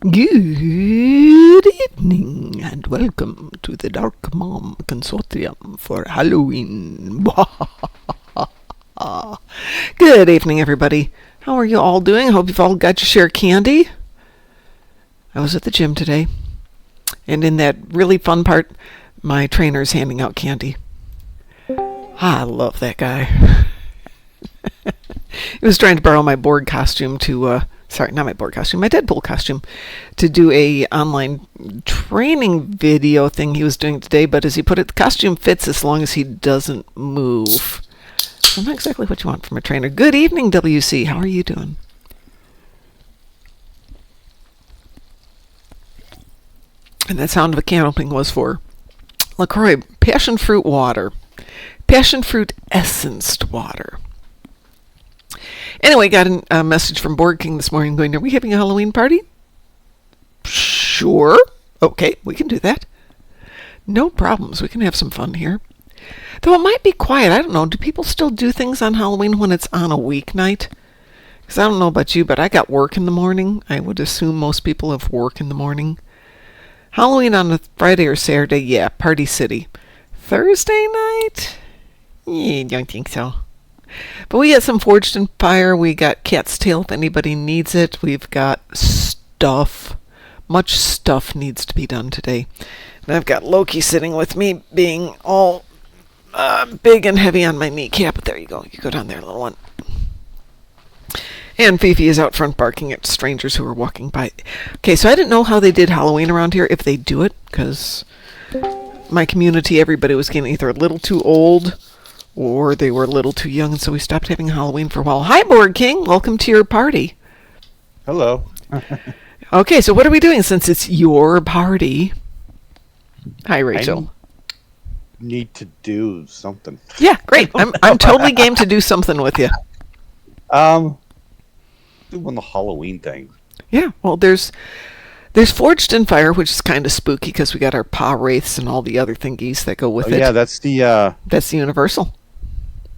Good evening and welcome to the Darkmom Consortium for Halloween. Good evening, everybody. How are you all doing? I hope you've all got your share of candy. I was at the gym today, and in that really fun part, my trainer's handing out candy. I love that guy. He was trying to borrow my Borg costume to... Sorry, not my Borg costume, my Deadpool costume, to do a online training video thing he was doing today, but as he put it, the costume fits as long as he doesn't move. So not exactly what you want from a trainer. Good evening, WC. How are you doing? And that sound of a can opening was for LaCroix passion fruit water. Passion fruit essenced water. Anyway, got a message from Borgking this morning going, are we having a Halloween party? Sure. Okay, we can do that. No problems. We can have some fun here. Though it might be quiet. I don't know. Do people still do things on Halloween when it's on a weeknight? Because I don't know about you, but I got work in the morning. I would assume most people have work in the morning. Halloween on a Friday or Saturday, yeah, Party City. Thursday night? Yeah, don't think so. But we got some Forged in Fire. We got Cat's Tail if anybody needs it. We've got stuff. Much stuff needs to be done today. And I've got Loki sitting with me being all big and heavy on my kneecap. But there you go. You go down there, little one. And Fifi is out front barking at strangers who are walking by. Okay, so I didn't know how they did Halloween around here, if they do it, because my community, everybody was getting either a little too old or they were a little too young, and so we stopped having Halloween for a while. Hi, Borgking. Welcome to your party. Hello. Okay, so what are we doing since it's your party? Hi, Rachel. I need to do something. Yeah, great. I'm totally game to do something with you. Doing the Halloween thing. Yeah, well, there's Forged in Fire, which is kind of spooky because we got our paw wraiths and all the other thingies that go with it. Yeah, that's the universal.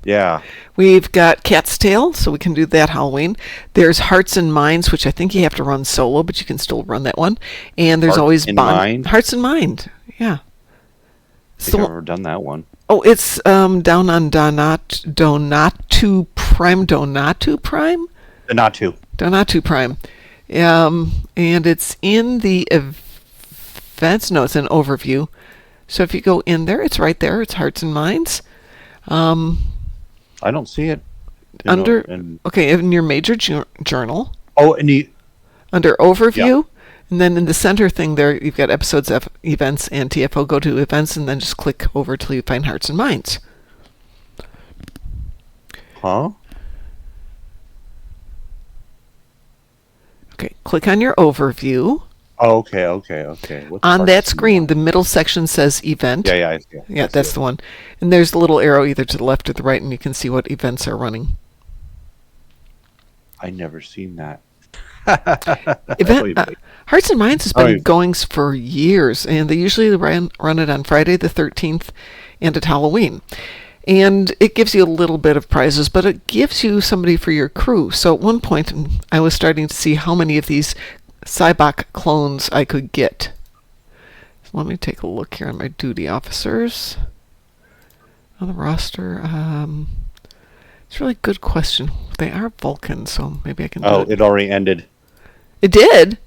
Yeah. We've got Cat's Tail, so we can do that Halloween. There's Hearts and Minds, which I think you have to run solo, but you can still run that one. And there's always Hearts and Mind. Yeah. I think I've never done that one. Oh, it's down on Donatu Prime. Donatu Prime. And it's in the events. No, it's an overview. So if you go in there, it's right there. It's Hearts and Minds. I don't see it. In your major journal. Oh, under overview, yeah. And then in the center thing there, you've got episodes of events and TFO. Go to events and then just click over till you find Hearts and Minds. Huh? Okay, click on your overview. Oh, okay. What's on that screen, the middle section says event. Yeah, I see it. Yeah, that's the one. And there's the little arrow either to the left or the right, and you can see what events are running. I never seen that. Hearts and Minds has been going for years, and they usually run it on Friday the 13th and at Halloween. And it gives you a little bit of prizes, but it gives you somebody for your crew. So at one point, I was starting to see how many of these Cybok clones I could get. So let me take a look here on my duty officers. On the roster, it's a really good question. They are Vulcan, so maybe I can do Oh, it. it already ended. It did?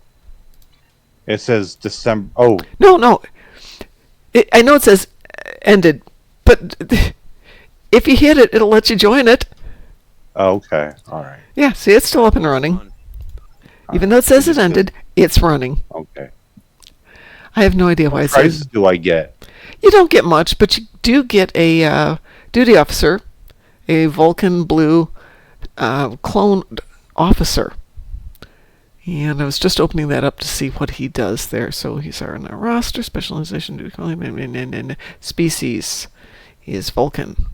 It says December. Oh, No. I know it says ended, but if you hit it, it'll let you join it. okay. All right. Yeah, see, it's still up and running. Even though it says it ended, it's running. Okay. I have no idea why What it says. prizes do I get? You don't get much, but you do get a duty officer, a Vulcan Blue cloned officer. And I was just opening that up to see what he does there. So he's on our roster, specialization, duty calling, species. He is Vulcan.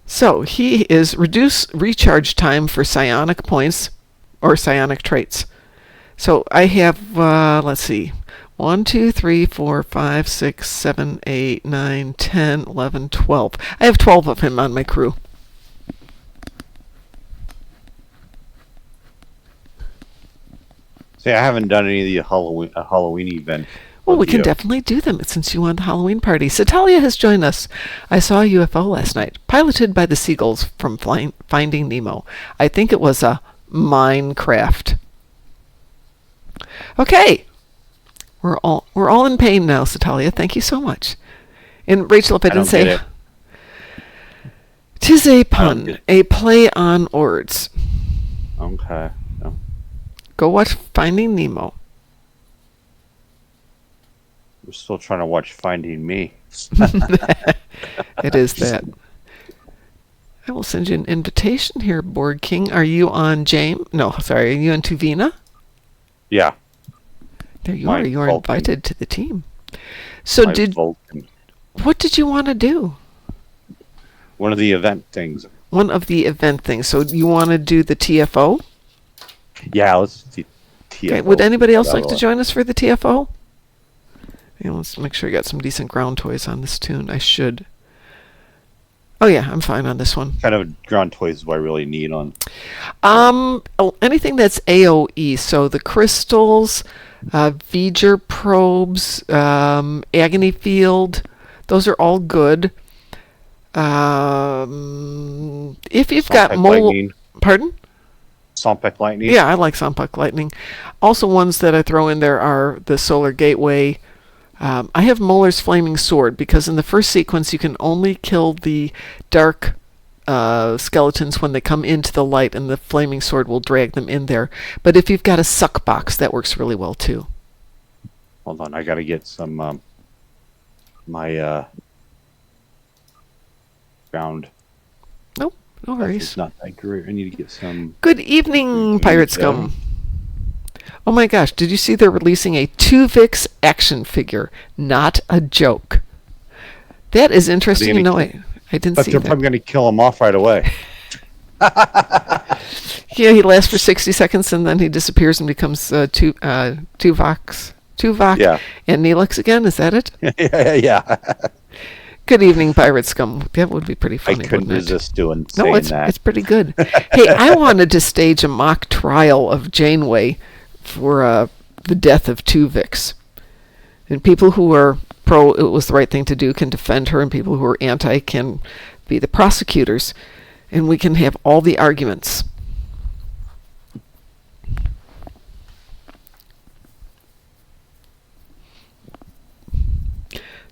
So he is reduce recharge time for psionic points or psionic traits. So I have, let's see, 1, 2, 3, 4, 5, 6, 7, 8, 9, 10, 11, 12. I have 12 of him on my crew. See, I haven't done any of the Halloween event. Well, we can definitely do them since you won the Halloween party. Satalia has joined us. I saw a UFO last night, piloted by the seagulls from Finding Nemo. I think it was a Minecraft. Okay. We're all in pain now, Satalia. Thank you so much. And Rachel, if I didn't say, "'Tis a pun, a play on words." Okay. No. Go watch Finding Nemo. We're still trying to watch Finding Me. It is that. I will send you an invitation here, Borgking. Are you on James? No, sorry. Are you on Tuvina? Yeah. There you are. You are Vulcan. invited to the team. So Vulcan. what did you want to do? One of the event things. One of the event things. So you want to do the TFO? Yeah, let's do TFO. Okay. Would anybody else like to join us for the TFO? Yeah, let's make sure I got some decent ground toys on this tune. I should. Oh yeah, I'm fine on this one. Kind of ground toys do I really need on? Anything that's AOE. So the crystals, V'ger probes, Agony Field, those are all good. If you've got Lightning. Pardon? Sompek Lightning? Yeah, I like Sompek Lightning. Also, ones that I throw in there are the Solar Gateway. I have Molar's Flaming Sword because in the first sequence you can only kill the dark skeletons when they come into the light, and the Flaming Sword will drag them in there. But if you've got a suck box, that works really well too. Hold on, I gotta get some my ground. Nope, no worries. It's not that great. I need to get some. Good evening, Pirate Scum. Oh my gosh, did you see they're releasing a 2-Vix action figure? Not a joke. That is interesting to know. I didn't see But they're that. probably going to kill him off right away. Yeah, he lasts for 60 seconds and then he disappears and becomes Tuvok Yeah. and Neelix again. Is that it? Yeah. Good evening, Pirate Scum. That would be pretty funny, I couldn't wouldn't it? resist saying It's that. pretty good. Hey, I wanted to stage a mock trial of Janeway for the death of 2-Vix. And people who are pro, it was the right thing to do, can defend her, and people who are anti can be the prosecutors. And we can have all the arguments.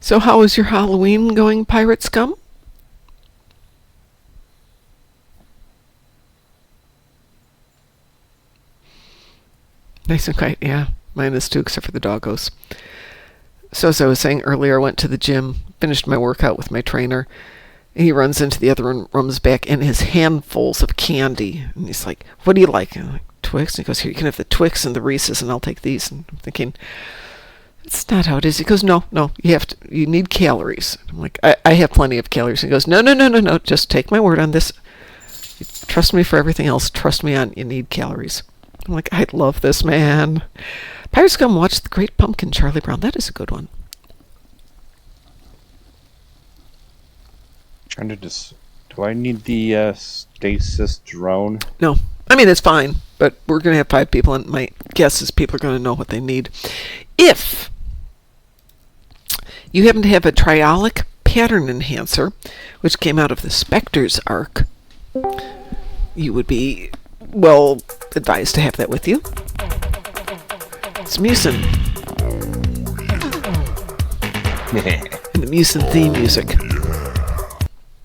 So how is your Halloween going, Pirate Scum? Nice and quiet, yeah. Mine is too, except for the doggos. So as I was saying earlier, I went to the gym, finished my workout with my trainer. And he runs into the other room's back and his handfuls of candy. And he's like, "What do you like?" And I'm like, "Twix." And he goes, "Here, you can have the Twix and the Reese's, and I'll take these." And I'm thinking, it's not how it is. He goes, no, you need calories. I'm like, I have plenty of calories. He goes, no, just take my word on this. Trust me for everything else. Trust me on, you need calories. I'm like, I love this, man. Pirates Come watch The Great Pumpkin, Charlie Brown. That is a good one. Trying to do I need the stasis drone? No. I mean, it's fine, but we're going to have 5 people, and my guess is people are going to know what they need. If you happen to have a triolic pattern enhancer, which came out of the Spectre's arc, you would be well advised to have that with you. It's Musin. And the Musin theme music.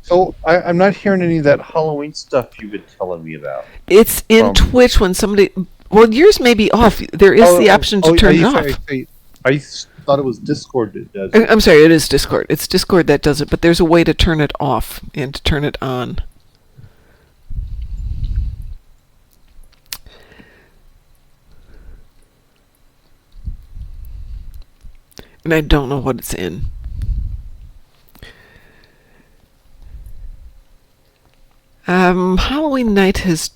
So I'm not hearing any of that Halloween stuff you've been telling me about. It's in Twitch when somebody... Well, yours may be off. There is the option to turn it off. I thought it was Discord that does it. I'm sorry, it is Discord. It's Discord that does it, but there's a way to turn it off and to turn it on. And I don't know what it's in. Halloween night has,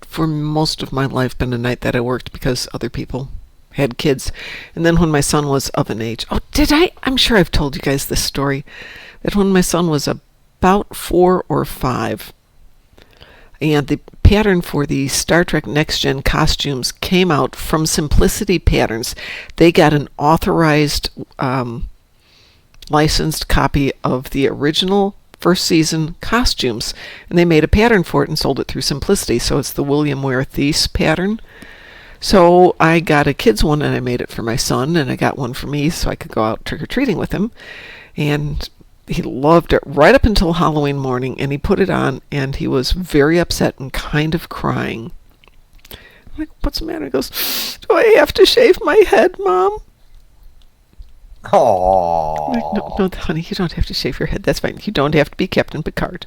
for most of my life, been a night that I worked because other people had kids. And then when my son was of an age... Oh, did I? I'm sure I've told you guys this story. That when my son was about 4 or 5, and the pattern for the Star Trek Next Gen costumes came out from Simplicity Patterns. They got an authorized, licensed copy of the original first season costumes, and they made a pattern for it and sold it through Simplicity. So it's the William Ware Thies pattern. So I got a kid's one, and I made it for my son, and I got one for me so I could go out trick-or-treating with him. And he loved it right up until Halloween morning, and he put it on, and he was very upset and kind of crying. I'm like, what's the matter? He goes, do I have to shave my head, Mom? Aww. Like, no, honey, you don't have to shave your head. That's fine. You don't have to be Captain Picard.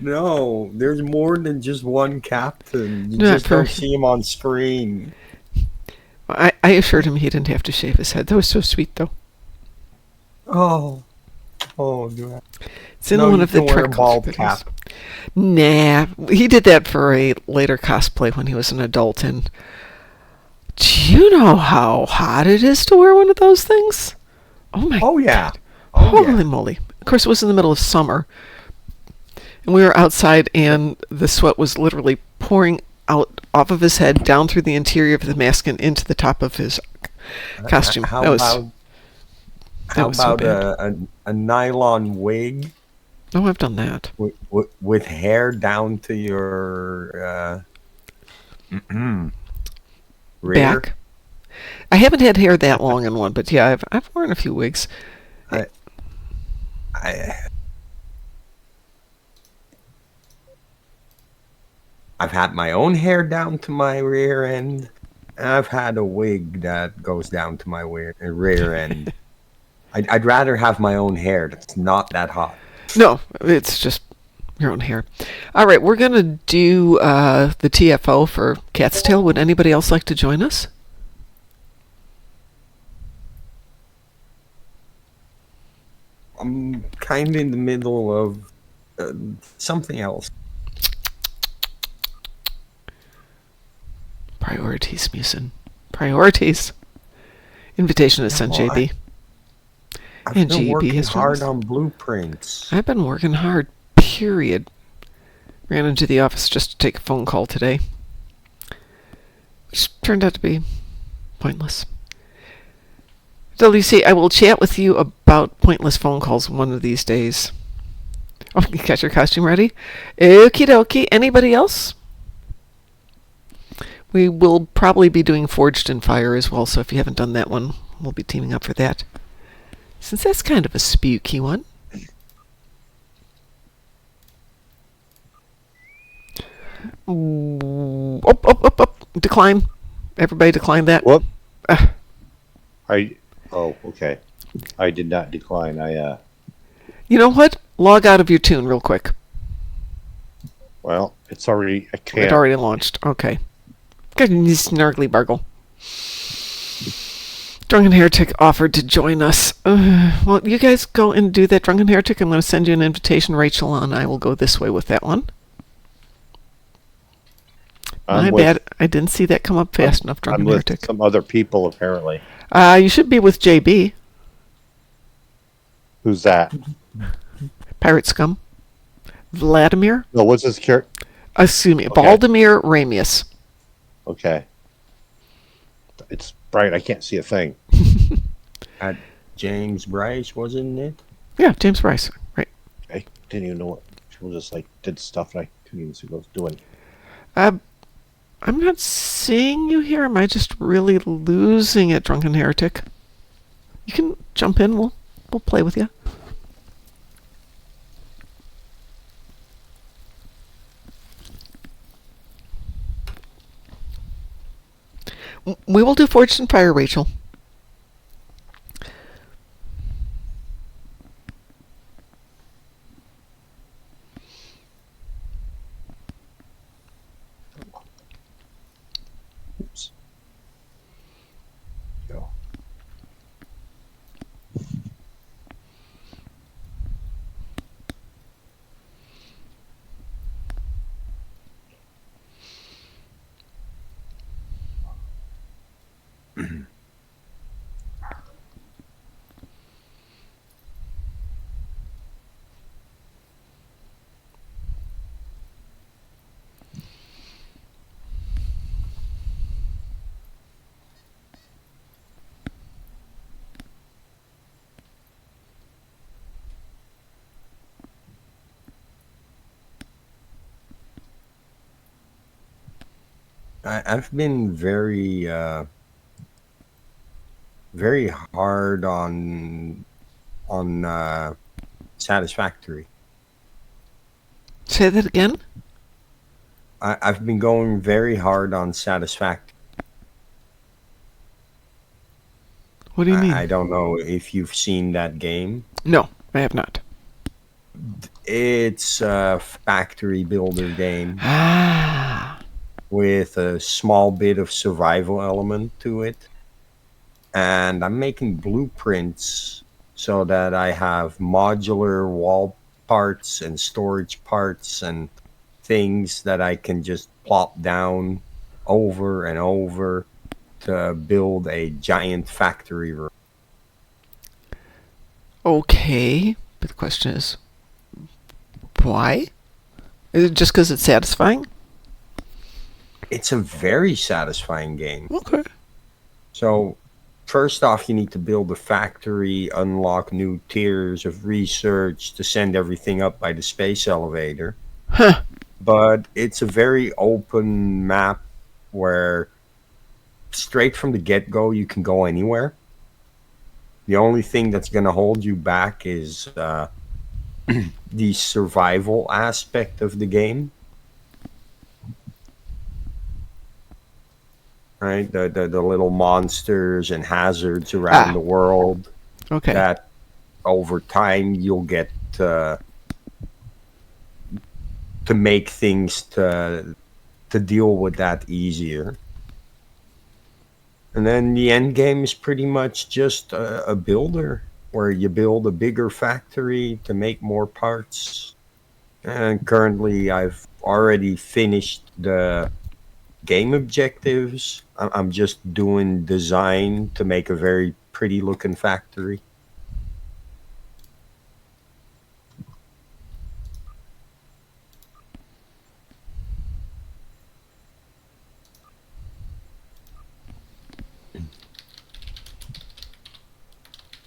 No, there's more than just one captain. You Not just don't see him on screen. I assured him he didn't have to shave his head. That was so sweet, though. Oh, do I? It's in one of the Trek bald cap. Nah, he did that for a later cosplay when he was an adult. And do you know how hot it is to wear one of those things? Oh my! Oh yeah! God. Holy moly! Of course, it was in the middle of summer, and we were outside, and the sweat was literally pouring out off of his head, down through the interior of the mask, and into the top of his costume. How about so a nylon wig? Oh, I've done that. With hair down to your rear? Back. I haven't had hair that long in one, but yeah, I've worn a few wigs. I've had my own hair down to my rear end. And I've had a wig that goes down to my rear end. I'd rather have my own hair. That's not that hot. No, it's just your own hair. All right, we're going to do the TFO for Cat's Tail. Would anybody else like to join us? I'm kind of in the middle of something else. Priorities, Musin. Priorities. Invitation is sent, JB. I've And been GB working has hard joined us. on blueprints. I've been working hard, period. Ran into the office just to take a phone call today, which turned out to be pointless. So, Lucy, I will chat with you about pointless phone calls one of these days. Oh, you got your costume ready? Okie dokie. Anybody else? We will probably be doing Forged in Fire as well, so if you haven't done that one, we'll be teaming up for that. Since that's kind of a spooky one. Up. Decline. Everybody decline that. Whoop. Okay. I did not decline. You know what? Log out of your tune real quick. Well, it's already... I can't. It already launched. Okay. Good snargly bargle. Drunken Heretic offered to join us. Well, you guys go and do that, Drunken Heretic. I'm going to send you an invitation, Rachel, and I will go this way with that one. My bad. I didn't see that come up fast enough, Drunken I'm with Heretic. some other people, apparently. You should be with JB. Who's that? Pirate scum. Vladimir. No, what's his character? Excuse me. Okay. Baldemir Ramius. Okay. It's bright. I can't see a thing. James Bryce, wasn't it? Yeah, James Bryce. Right. I didn't even know what people just like did stuff, and I couldn't even see what I was doing. I'm not seeing you here. Am I just really losing it, Drunken Heretic? You can jump in. We'll play with you. We will do Forged in Fire, Rachel. Oops. Go. I've been very hard on Satisfactory. Say that again. I've been going very hard on Satisfactory. What do you mean? I don't know if you've seen that game. No, I have not. It's a factory builder game Ah. with a small bit of survival element to it. And I'm making blueprints so that I have modular wall parts and storage parts and things that I can just plop down over and over to build a giant factory room. Okay, but the question is, why? Is it just because it's satisfying? It's a very satisfying game. Okay. So, first off, you need to build a factory, unlock new tiers of research to send everything up by the space elevator. Huh. But it's a very open map where straight from the get-go you can go anywhere. The only thing that's going to hold you back is the survival aspect of the game. Right? The little monsters and hazards around the world. Okay. That over time you'll get to make things to deal with that easier. And then the end game is pretty much just a builder where you build a bigger factory to make more parts. And currently I've already finished the game objectives. I'm just doing design to make a very pretty looking factory.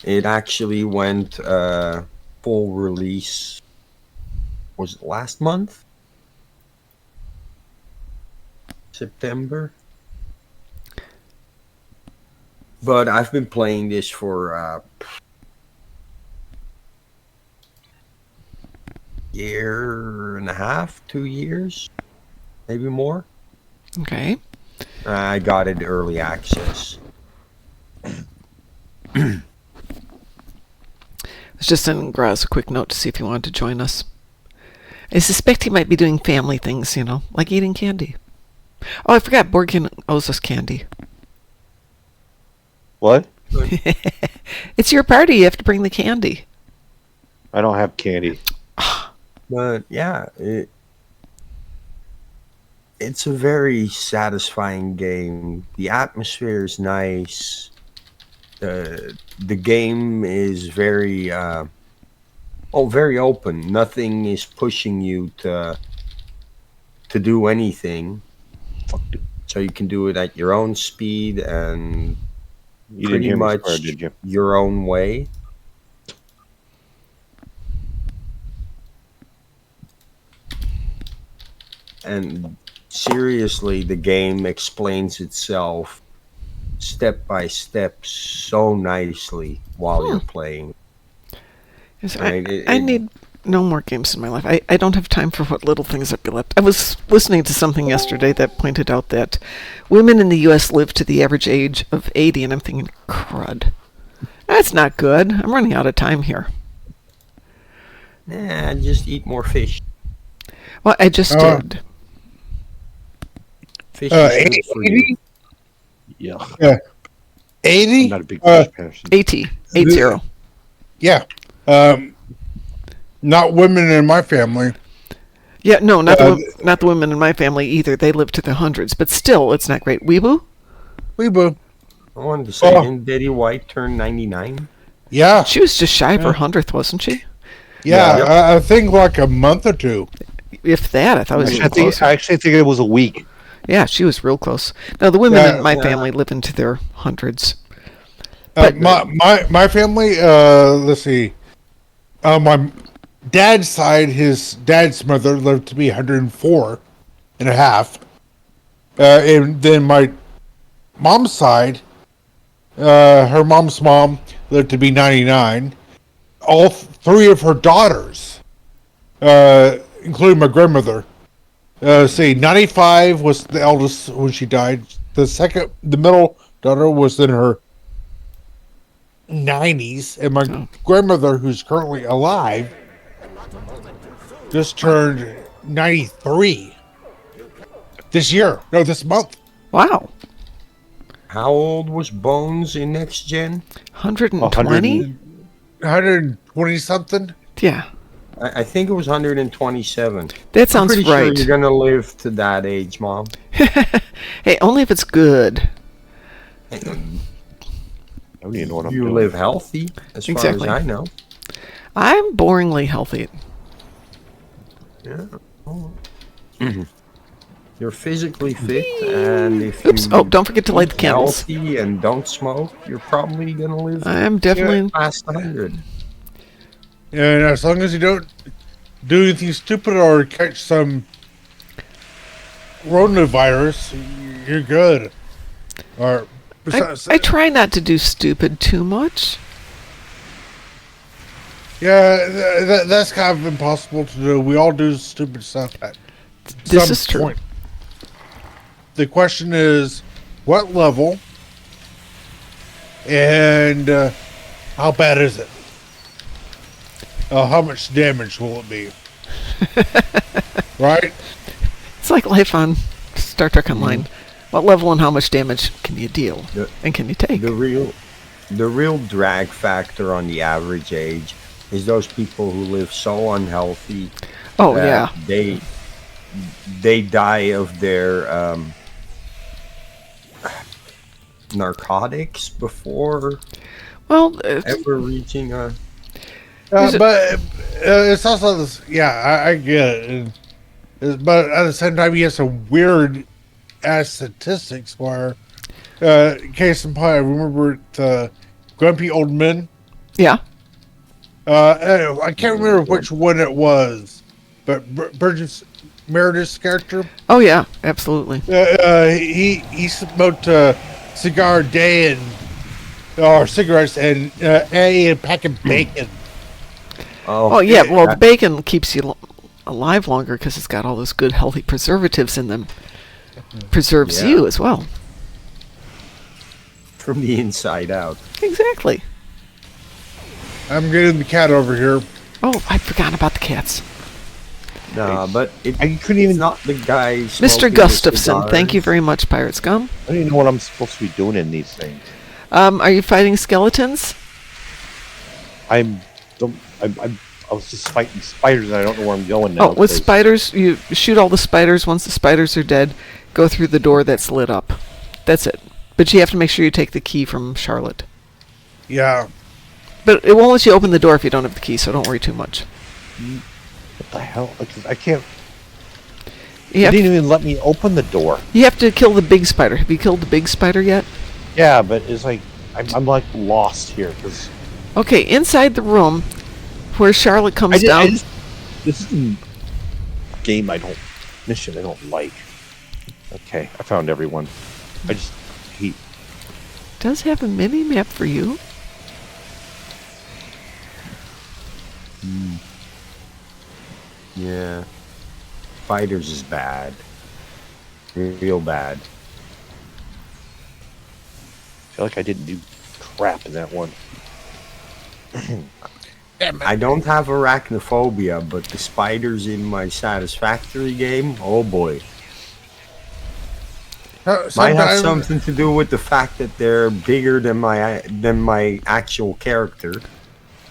It actually went full release, was it last month? September? But I've been playing this for year and a half, 2 years, maybe more. Okay. I got it early access. I was just sending Graz a quick note to see if he wanted to join us. I suspect he might be doing family things, like eating candy. Oh, I forgot. Borgking owes us candy. What? It's your party. You have to bring the candy. I don't have candy. But yeah, it's a very satisfying game. The atmosphere is nice. The game is very Oh, very open. Nothing is pushing you to do anything. Fuck, dude. So you can do it at your own speed and You didn't pretty hear me much swear, did you? your own way. And seriously, the game explains itself step by step so nicely while you're playing. Yes, Right? I need no more games in my life. I don't have time for what little things I've got left. I was listening to something yesterday that pointed out that women in the U.S. live to the average age of 80, and I'm thinking, crud. That's not good. I'm running out of time here. Nah, just eat more fish. Well, I just did. Fish is good for you. 80? Yeah. Yeah. I'm 80? not a big fish person. 80. 80. Yeah. Not women in my family. Yeah, no, not the women in my family either. They live to the hundreds, but still, it's not great. Weeboo? Weeboo. I wanted to say, didn't Betty White turn 99? Yeah. She was just shy of her 100th, wasn't she? Yeah, Yep. I think like a month or two. If that, I thought it was I actually think it was a week. Yeah, she was real close. No, the women Yeah, in my family live into their hundreds. My family, let's see. My dad's side, his dad's mother lived to be 104 and a half. And then my mom's side, her mom's mom lived to be 99. All three of her daughters, including my grandmother, see, 95 was the eldest when she died. The middle daughter was in her 90s, and my grandmother, who's currently alive, just turned 93 this year. No, this month. Wow. How old was Bones in Next Gen? 120? 120 something. Yeah. I think it was 127. That sounds I'm pretty right. sure you're going to live to that age, Mom. Hey, only if it's good. I don't even know what I'm You doing. live healthy, as Exactly. far as I know. I'm boringly healthy. Yeah. You're physically fit, and if Oops. you Oh, don't forget to light the eat candles. healthy and don't smoke, you're probably going to live I'm definitely... past 100. And as long as you don't do anything stupid or catch some coronavirus, you're good. Or I try not to do stupid too much. yeah, that's kind of impossible to do. We all do stupid stuff at This some is true. point. The question is, what level and how bad is it? How much damage will it be? Right? It's like life on Star Trek Online. What level and how much damage can you deal? The- And can you take? The real drag factor on the average age is those people who live so unhealthy. Oh, that yeah. they die of their narcotics before Well, ever reaching a. But it's also this. Yeah, I get it. But at the same time, you have some weird ass statistics where, case in point, I remember Grumpy Old Men. yeah. I can't remember which one it was, but Burgess Meredith's character. Oh, yeah. Absolutely. He smoked a cigar a day or cigarettes and a pack of bacon. Oh, yeah. Well, the bacon keeps you alive longer because it's got all those good, healthy preservatives in them. Preserves Yeah. you as well. From the inside out. Exactly. I'm getting the cat over here. Oh, I'd forgotten about the cats. No, but I couldn't even. it's not the guy. Mr. smoking the Gustafson, thank you cigars. very much, Pirate Scum. I don't even know what I'm supposed to be doing in these things. Are you fighting skeletons? I was just fighting spiders, and I don't know where I'm going now. Oh, with 'cause spiders, you shoot all the spiders. Once the spiders are dead, go through the door that's lit up. That's it. But you have to make sure you take the key from Charlotte. Yeah. But it won't let you open the door if you don't have the key, so don't worry too much. What the hell? I can't. You It have, didn't even let me open the door. you have to kill the big spider. Have you killed the big spider yet? Yeah, but it's like I'm like lost here because Okay, inside the room where Charlotte comes down. this is a game mission I don't like. Okay, I found everyone. I just hate. Does have a mini map for you. Yeah. Spiders is bad. Real bad. I feel like I didn't do crap in that one. I don't have arachnophobia, but the spiders in my Satisfactory game, oh boy. Might have something to do with the fact that they're bigger than my actual character,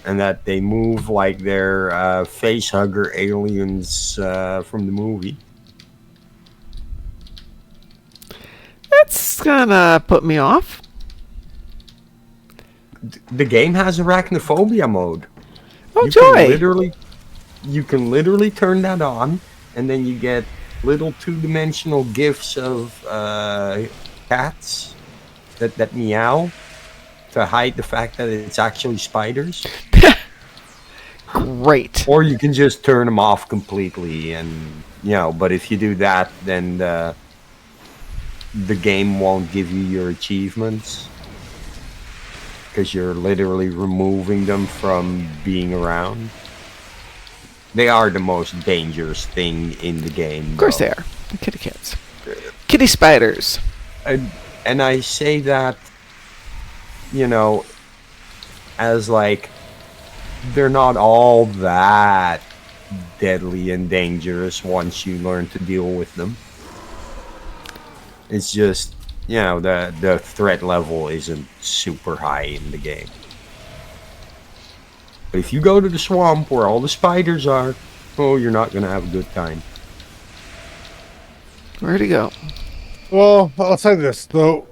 and that they move like they're face hugger aliens from the movie. That's gonna put me off. The game has arachnophobia mode. Oh, you joy! You can literally turn that on, and then you get little two-dimensional gifs of cats that meow to hide the fact that it's actually spiders. Great. Or you can just turn them off completely, and but if you do that, then the game won't give you your achievements because you're literally removing them from being around. They are the most dangerous thing in the game. Of course they are. The kitty cats. Kitty spiders. And I say that, as like, they're not all that deadly and dangerous once you learn to deal with them. It's just, the threat level isn't super high in the game. But if you go to the swamp where all the spiders are, you're not going to have a good time. Where'd he go? Well, I'll say this though.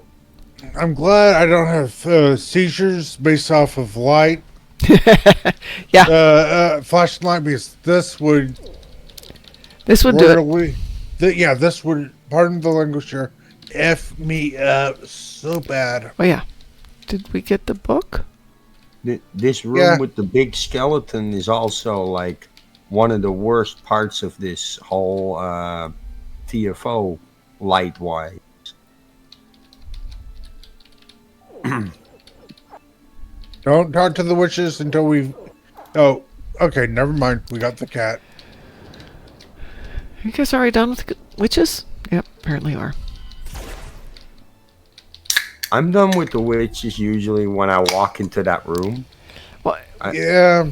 I'm glad I don't have seizures based off of light. Yeah. Flashing light, because this would do it. This would, pardon the language here, F me up so bad. Oh, yeah. Did we get the book? This room with the big skeleton is also like one of the worst parts of this whole TFO light-wise. Don't talk to the witches until we... Oh, okay, never mind. We got the cat. You guys already done with the witches? Yep, apparently are. I'm done with the witches usually when I walk into that room. What? Yeah.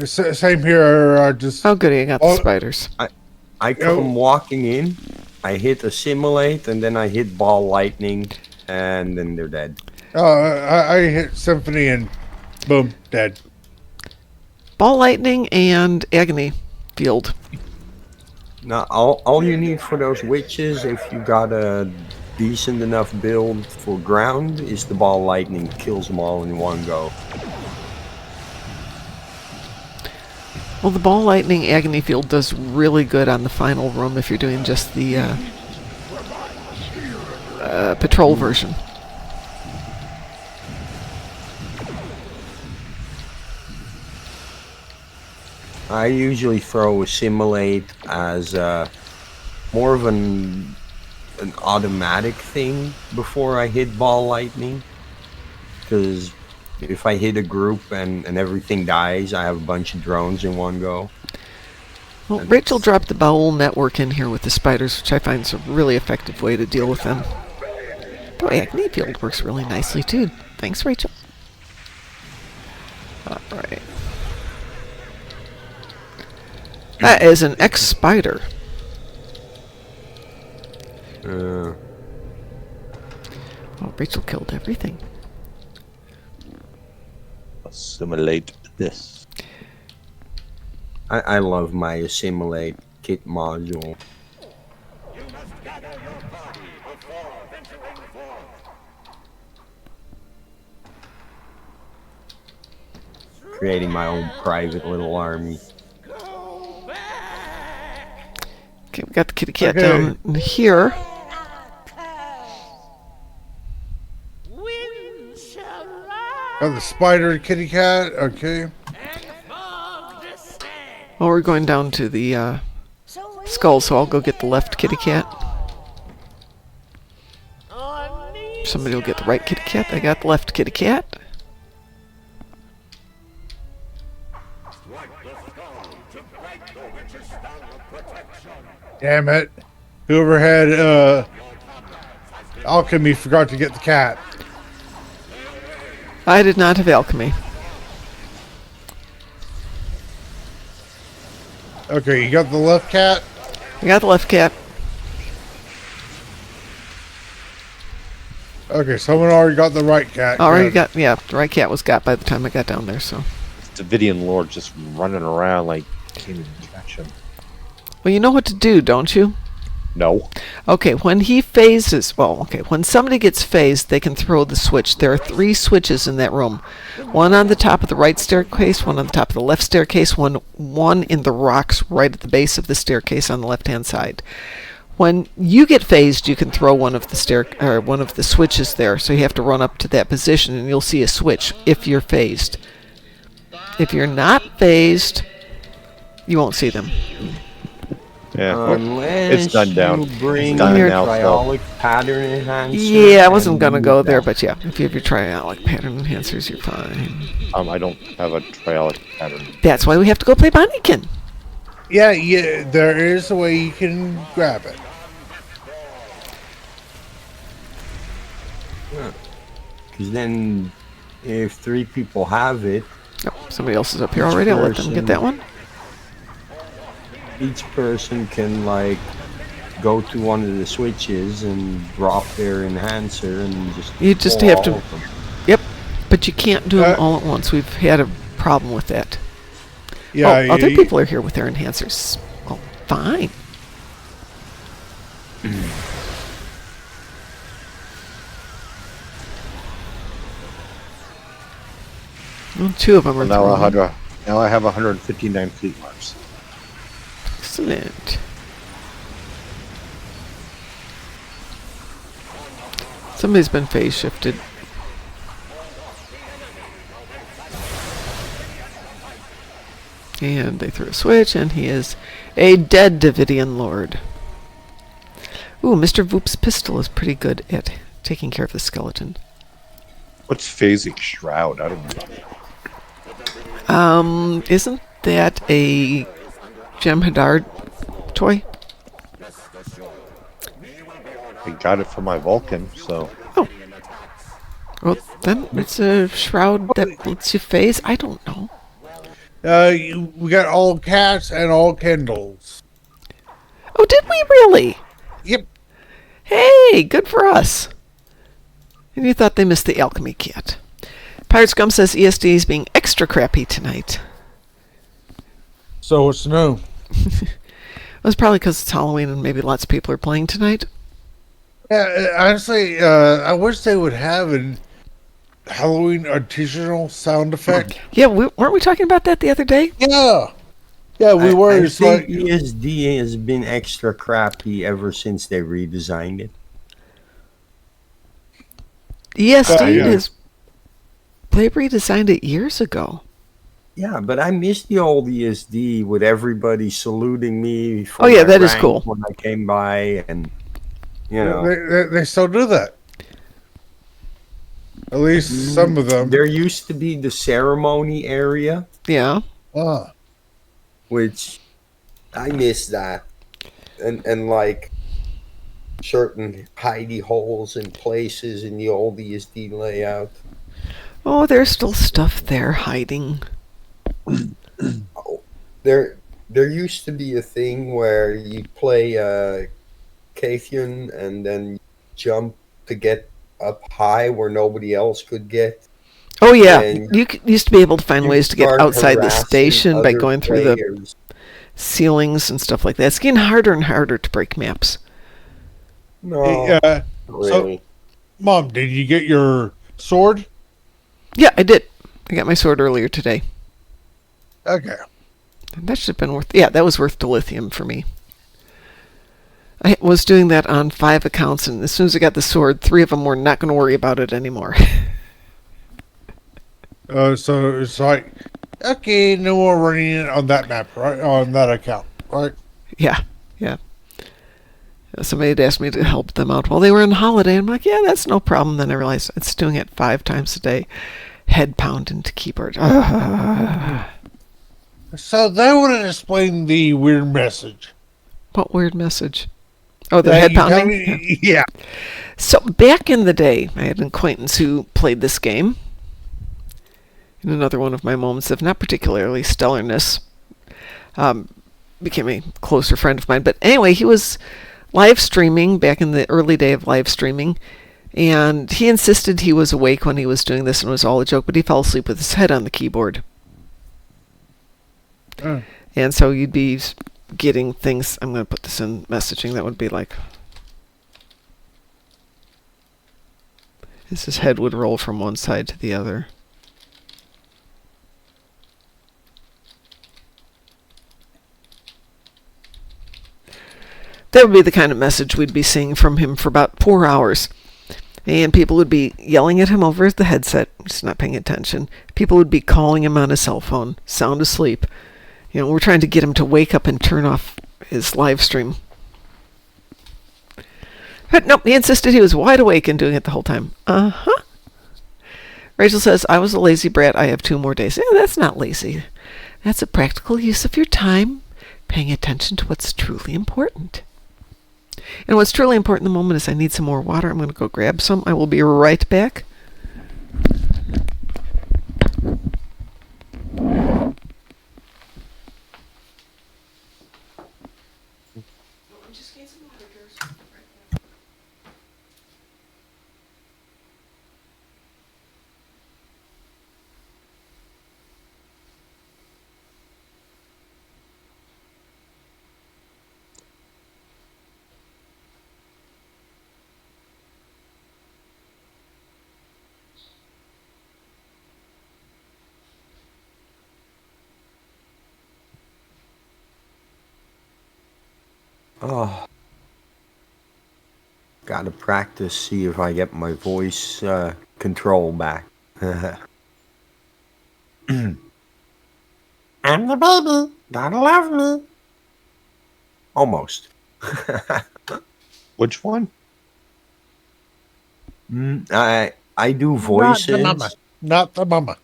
Same here. Oh, goody, I got the spiders. I come walking in, I hit assimilate, and then I hit ball lightning, and then they're dead. I hit Symphony and boom, dead. Ball lightning and agony field. Now, all you need for those witches, if you got a decent enough build for ground, is the ball lightning. Kills them all in one go. Well, the ball lightning agony field does really good on the final room if you're doing just the patrol version. I usually throw assimilate as more of an automatic thing before I hit ball lightning, because if I hit a group and everything dies, I have a bunch of drones in one go. Well, Rachel dropped the bowel network in here with the spiders, which I find is a really effective way to deal with them. Boy, agony field works really nicely too. Thanks, Rachel. Alright. That is an X-spider. Oh, Rachel killed everything. Assimilate this. I love my assimilate kit module. You must gather your party before venturing forth. creating my own private little army. Okay, we got the kitty cat Okay. down in here. Got the spider kitty cat. Okay. Well, we're going down to the skull, so I'll go get the left kitty cat. Somebody will get the right kitty cat. I got the left kitty cat. Damn it. Whoever had alchemy forgot to get the cat. I did not have alchemy. Okay, you got the left cat? I got the left cat. Okay, someone already got the right cat. Already Good. got, yeah, the right cat was got by the time I got down there, so. Davidian Lord just running around like can't even catch him. Well, you know what to do, don't you? No. Okay, when he phases, well, okay, when somebody gets phased, they can throw the switch. There are 3 switches in that room. One on the top of the right staircase, one on the top of the left staircase, one in the rocks right at the base of the staircase on the left-hand side. When you get phased, you can throw one of the switches there. So you have to run up to that position, and you'll see a switch if you're phased. If you're not phased, you won't see them. Yeah. Unless It's done down. you bring It's done your now, so- triolic pattern enhancer. Yeah, I wasn't gonna and go use there, that. but yeah, if you have your triolic pattern enhancers, you're fine. I don't have a triolic pattern. That's why we have to go play Borgking. Yeah, there is a way you can grab it. Because then, if 3 people have it, Oh, somebody else is up here already. I'll let them get that one. each person can like go to one of the switches and drop their enhancer and just. You just pull have to- all of them. Yep, but you can't do them Uh, all at once. We've had a problem with that. Yeah, Oh, other people are here with their enhancers. Well, fine. Well, 2 of them are thrown. Now I have 159 fleet marks. Excellent. Somebody's been phase shifted. And they threw a switch, and he is a dead Davidian Lord. Ooh, Mr. Voop's pistol is pretty good at taking care of the skeleton. What's phasing shroud? I don't know. Isn't that a Jem'Hadar toy? Uh, I got it from my Vulcan, so Well, then it's a shroud that lets you phase. I don't know. we got all cats and all Kindles. Oh, did we really? Yep. Hey, good for us. And you thought they missed the alchemy kit. Pirate Scum says ESD is being extra crappy tonight. So what's new? It was probably because it's Halloween and maybe lots of people are playing tonight. Yeah, honestly, I wish they would have an Halloween artisanal sound effect. Yeah, weren't we talking about that the other day? Yeah. Yeah, we were. I It's think like, ESD has been extra crappy ever since they redesigned it. ESD yeah. is. They redesigned it years ago. Yeah, but I miss the old ESD with everybody saluting me. For Oh, yeah, my that is rank cool. When I came by, and you know, they still do that. At least some of them. there used to be the ceremony area, Yeah. Ah. which I miss that, and like certain hidey holes in places in the old ESD layout. Oh, there's still stuff there hiding. There used to be a thing where you play Cathian and then jump to get up high where nobody else could get. Oh, yeah. And You used to be able to find You ways to get start outside the harassing station by other going through the players. ceilings and stuff like that. It's getting harder and harder to break maps. No, Hey, not really. Mom, did you get your sword? Yeah, I did. I got my sword earlier today. Okay. That should have been worth... Yeah, that was worth the lithium for me. I was doing that on 5 accounts, and as soon as I got the sword, 3 of them were not going to worry about it anymore. So it's like, okay, no more running it on that map, right? On that account, right? Yeah. Somebody had asked me to help them out while they were on holiday. I'm like, yeah, that's no problem. Then I realized it's doing it 5 times a day. Head pounding to keyboard. So that would explain the weird message. What weird message? Oh, the That head you tell pounding? me- Yeah. So back in the day, I had an acquaintance who played this game. In another one of my moments of not particularly stellarness, became a closer friend of mine. But anyway, he was live streaming back in the early day of live streaming, and he insisted he was awake when he was doing this and it was all a joke, but he fell asleep with his head on the keyboard. And so you'd be getting things... I'm going to put this in messaging. That would be like... as his head would roll from one side to the other. That would be the kind of message we'd be seeing from him for about 4 hours. And people would be yelling at him over the headset, just not paying attention. People would be calling him on his cell phone, sound asleep. You know, we're trying to get him to wake up and turn off his live stream. But nope, he insisted he was wide awake and doing it the whole time. Uh-huh. Rachel says, I was a lazy brat. I have 2 more days. That's not lazy. That's a practical use of your time, paying attention to what's truly important. And what's truly important in the moment is I need some more water. I'm going to go grab some. I will be right back. Oh. Gotta practice, see if I get my voice control back. I'm the baby. Gotta love me. Almost. Which one? I do voices. Not the mama. Not the mama.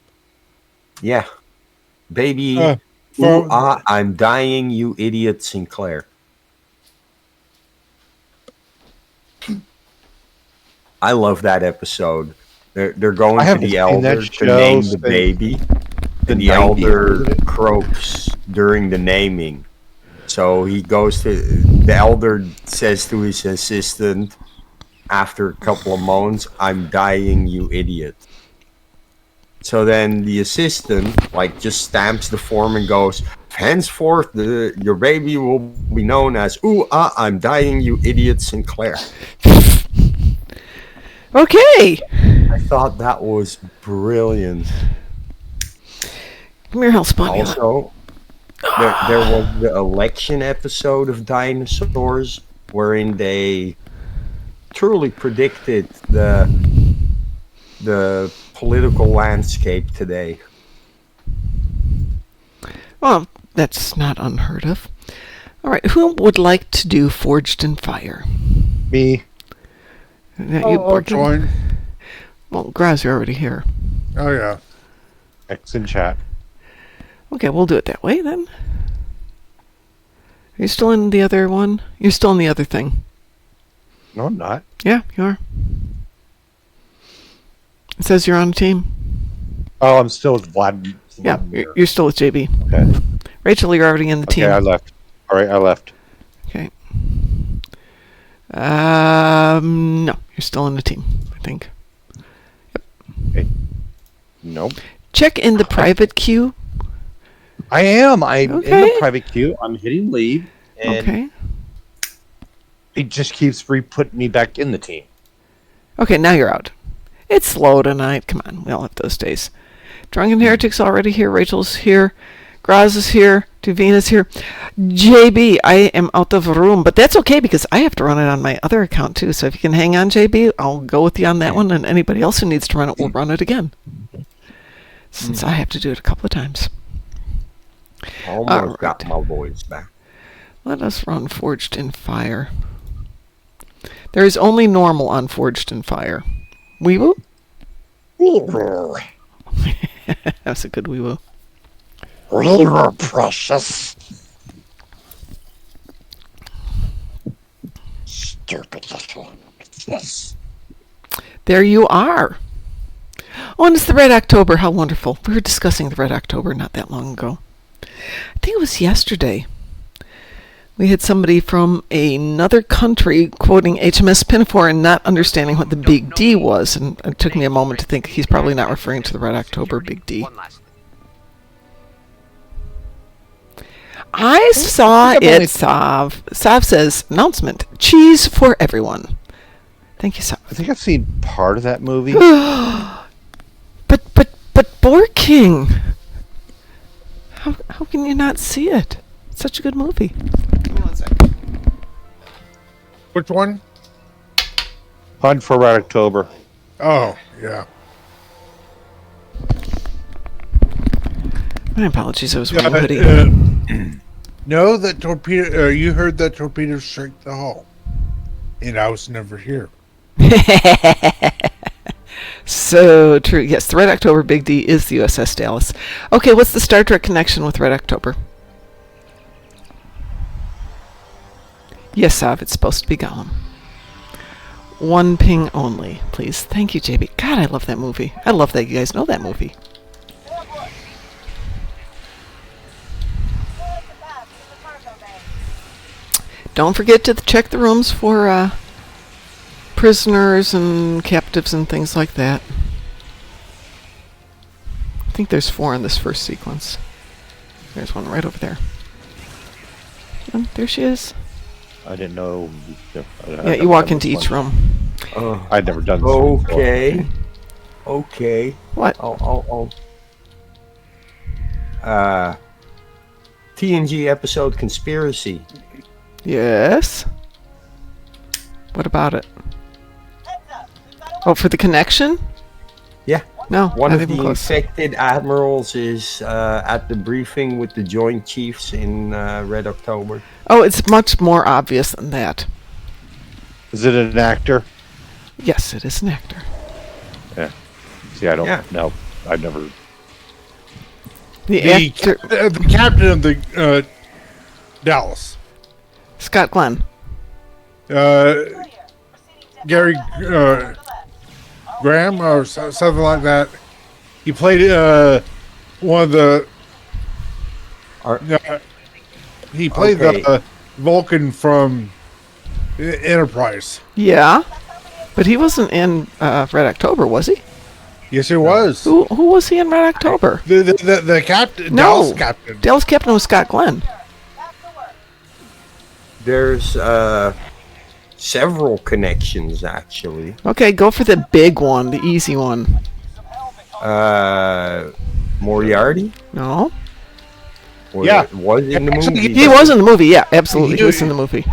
Yeah. Baby. From- I'm dying, you idiot, Sinclair. I love that episode. They're going I to haven't the seen that elder to show name the since baby. the And the 90s, elder isn't it? croaks during the naming. So he goes to... The elder says to his assistant, after a couple of moans, I'm dying, you idiot. So then the assistant, just stamps the form and goes, henceforth, your baby will be known as, I'm dying, you idiot, Sinclair. Okay. I thought that was brilliant. Come here, Hellspawn. Also, there was the election episode of Dinosaurs wherein they truly predicted the political landscape today. Well, that's not unheard of. All right, who would like to do Forged in Fire? Me. You, I'll Borgking? join. Well, Graz, you're already here. Oh, yeah. X in chat. Okay, we'll do it that way then. Are you still in the other one? You're still in the other thing. No, I'm not. Yeah, you are. It says you're on a team. Oh, I'm still with Vlad. Yeah, you're still with JB. Okay. Rachel, you're already in the team. Okay, I left. All right, I left. Okay. No, you're still in the team, I think. Nope. Check in the private queue. I am. I'm in Okay. the private queue. I'm hitting leave, and Okay. it just keeps re-putting me back in the team. Okay, now you're out. It's slow tonight. Come on, we all have those days. Drunken Heretic's already here. Rachel's here. Graz is here. Davina's here. JB, I am out of room, but that's okay because I have to run it on my other account too. So if you can hang on, JB, I'll go with you on that one, and anybody else who needs to run it will run it again. Since I have to do it a couple of times. Almost got Alright. my voice back. Let us run Forged in Fire. There is only normal on Forged in Fire. Wee woo? We were. That's a good wee woo. We were precious. Stupid little. Yes. There you are. Oh, and it's the Red October. How wonderful. We were discussing the Red October not that long ago. I think it was yesterday. We had somebody from another country quoting HMS Pinafore and not understanding what the Big D was. And it took me a moment to think he's probably not referring to the Red October Big D. I saw it, Sav. Sav says, announcement, cheese for everyone. Thank you, Sav. I think I've seen part of that movie. But Borgking. How can you not see it? It's such a good movie. Give me 1 second. Which one? Hunt for Red October. Oh, yeah. My apologies, I was wearing a hoodie. No, that torpedo. You heard that torpedo strike the hull, and I was never here. So true. Yes, the Red October Big D is the USS Dallas. Okay, what's the Star Trek connection with Red October? Yes, Sav, it's supposed to be Gollum. 1 ping only, please. Thank you, JB. God, I love that movie. I love that you guys know that movie. Don't forget to check the rooms for prisoners and captives and things like that. I think there's 4 in this first sequence. There's one right over there. And there she is. I didn't know. Yeah, you walk into each room. I'd never done this before. Okay. Okay. What? TNG episode Conspiracy. Yes. What about it? Oh, for the connection? Yeah. No, One not of even the close. infected admirals is at the briefing with the Joint Chiefs in Red October. Oh, it's much more obvious than that. Is it an actor? Yes, it is an actor. Yeah. See, I don't Yeah. know. I've never. The The, actor, the captain of the Dallas, Scott Glenn. Gary Graham or something like that. He played one of the. He played Okay. the Vulcan from Enterprise. Yeah, but he wasn't in Red October, was he? Yes, he was. Who was he in Red October? The captain, No, Dallas captain. Dallas captain was Scott Glenn. There's several connections, actually. Okay, go for the big one, the easy one. Moriarty? No, Yeah. Was in the Actually, movie. he was in the movie. Yeah, absolutely, he He- was in the movie.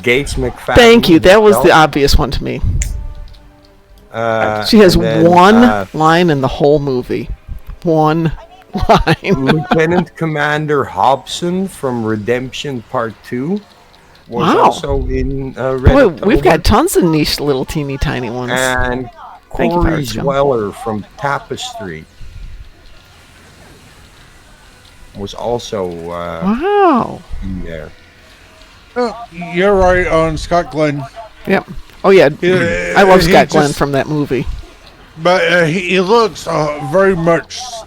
Gates McFadden. Thank you. That was the himself. obvious one to me. Uh, She has and then, one line in the whole movie. One line. Lieutenant Commander Hobson from Redemption Part 2 was Wow. also in Red Boy, October. we've got tons of niche little teeny tiny ones. And Thank you, Corey Pirate Scum. Zweller from Tapestry was also Wow. in there. Oh, you're right on Scott Glenn, Yep. Oh yeah, Yeah, I love he Scott Glenn just- from that movie. but he looks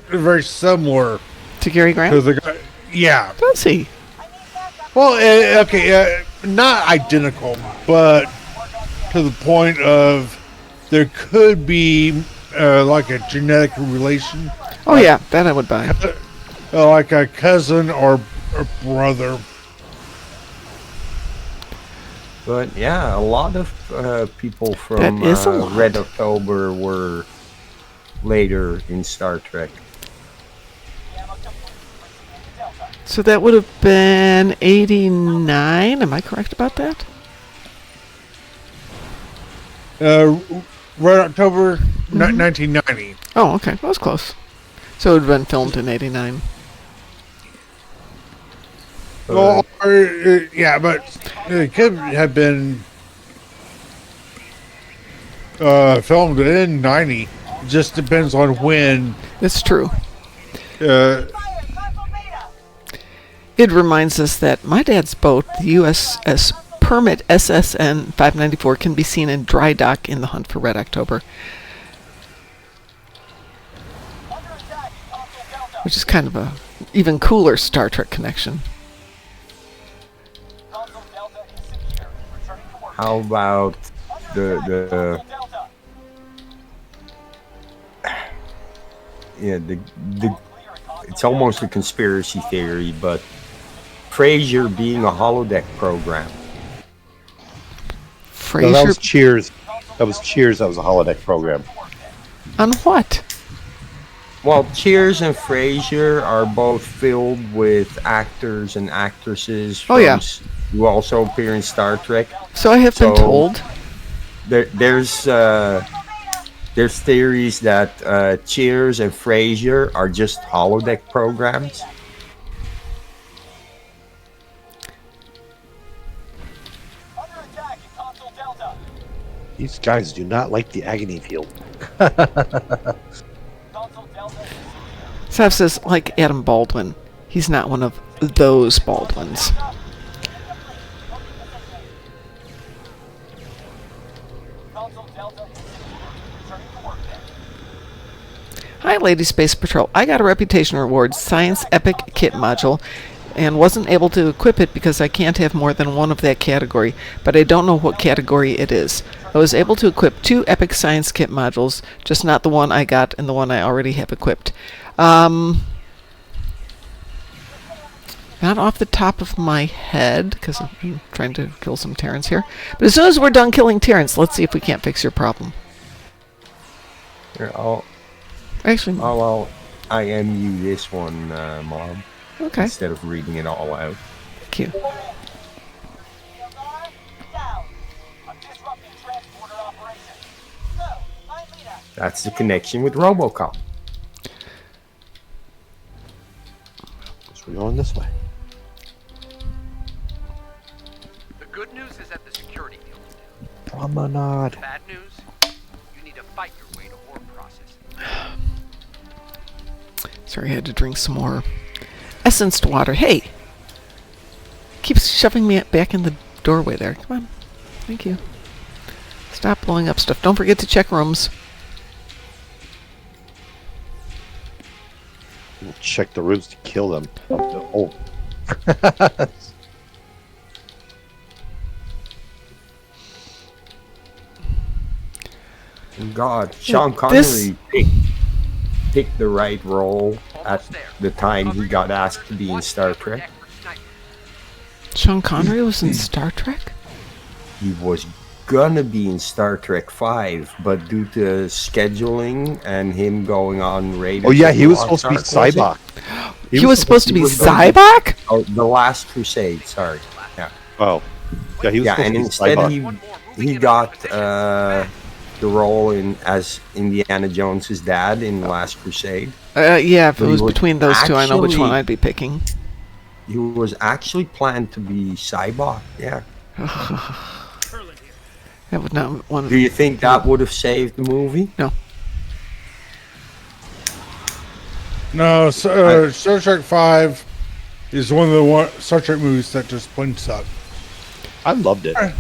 very similar To Gary to Grant? the guy. Yeah. Does he? Well, okay, not identical, but to the point of there could be like a genetic relation, Oh yeah, that I would buy. like a cousin or brother. But yeah, a lot of people from That is a lot. Red October were later in Star Trek. So that would have been 89. Am I correct about that? Red October 1990. Oh, okay. That was close. So it would have been filmed in 89. Well, yeah, but it could have been filmed in 90. Just depends on when. That's true. Uh, It reminds us that my dad's boat, the USS Permit SSN 594, can be seen in dry dock in The Hunt for Red October, which is kind of a even cooler Star Trek connection. How about the it's almost a conspiracy theory, but Frasier being a holodeck program. No, that was Frasier Cheers. That was Cheers. That was a holodeck program. on what? Well, Cheers and Frasier are both filled with actors and actresses Oh, yeah. who also appear in Star Trek. So I have been So- told. There's theories that Cheers and Frasier are just holodeck programs. These guys do not like the agony field. Sav says, like Adam Baldwin, he's not one of those Baldwins. Hi, Lady Space Patrol. I got a Reputation Rewards Science Epic Kit module and wasn't able to equip it because I can't have more than one of that category, but I don't know what category it is. I was able to equip 2 Epic Science Kit modules, just not the one I got and the one I already have equipped. Not off the top of my head, because I'm trying to kill some Terrans here. But as soon as we're done killing Terrans, let's see if we can't fix your problem. Here, I'll IMU this one, Mom, Okay, instead of reading it all out. thank you. That's the connection with RoboCop. So we're going this way. The good news is that the security deal is down. Promenade. Bad news, you need to fight your way to ore processing. Sorry, I had to drink some more essenced water. Hey! Keeps shoving me back in the doorway there. Come on. Thank you. Stop blowing up stuff. Don't forget to check rooms. We'll check the rooms to kill them. Oh. God, Sean this- Connery picked the right role at the time he got asked to be in Star Trek. Sean Connery was in Star Trek? He was gonna be in Star Trek 5, but due to scheduling and him going on radio. Oh yeah, he was supposed to be Cybok. He was supposed to be was gonna be- Zybok? Oh, The Last Crusade, sorry. Yeah. Oh. Yeah, he was Yeah, supposed and to be instead Cybok. he got the role as Indiana Jones's dad in Last Crusade. Yeah, if it He was was between those two, I know which one actually- I'd be picking. He was actually planned to be Cybok. Yeah. That would not one. Do you think that would have saved the movie? No. No, Star Trek 5 is one of the Star Trek movies that just plain suck. I loved it. All right,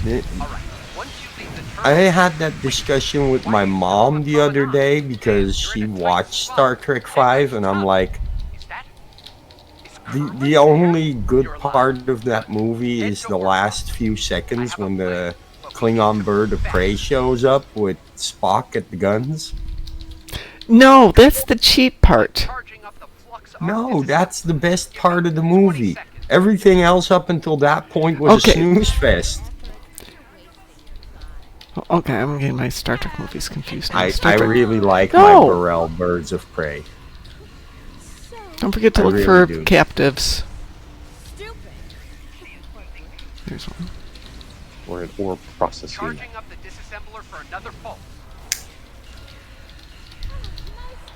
once you leave the I had that discussion with my mom the other day because she watched Star Trek 5, and I'm like, Is that? the only good part of that movie is the last few seconds when the Klingon bird of prey shows up with Spock at the guns. No, that's the cheap part. Charging up the flux No, that's the best part of the movie. Everything else up until that point was Okay. a snooze fest. Okay, I'm getting my Star Trek movies confused now. I Star Trek. really like No. my Burrell birds of prey. Don't forget to I look really for do. captives. There's one. We're in ore processing. Charging up the disassembler for another fault. Nice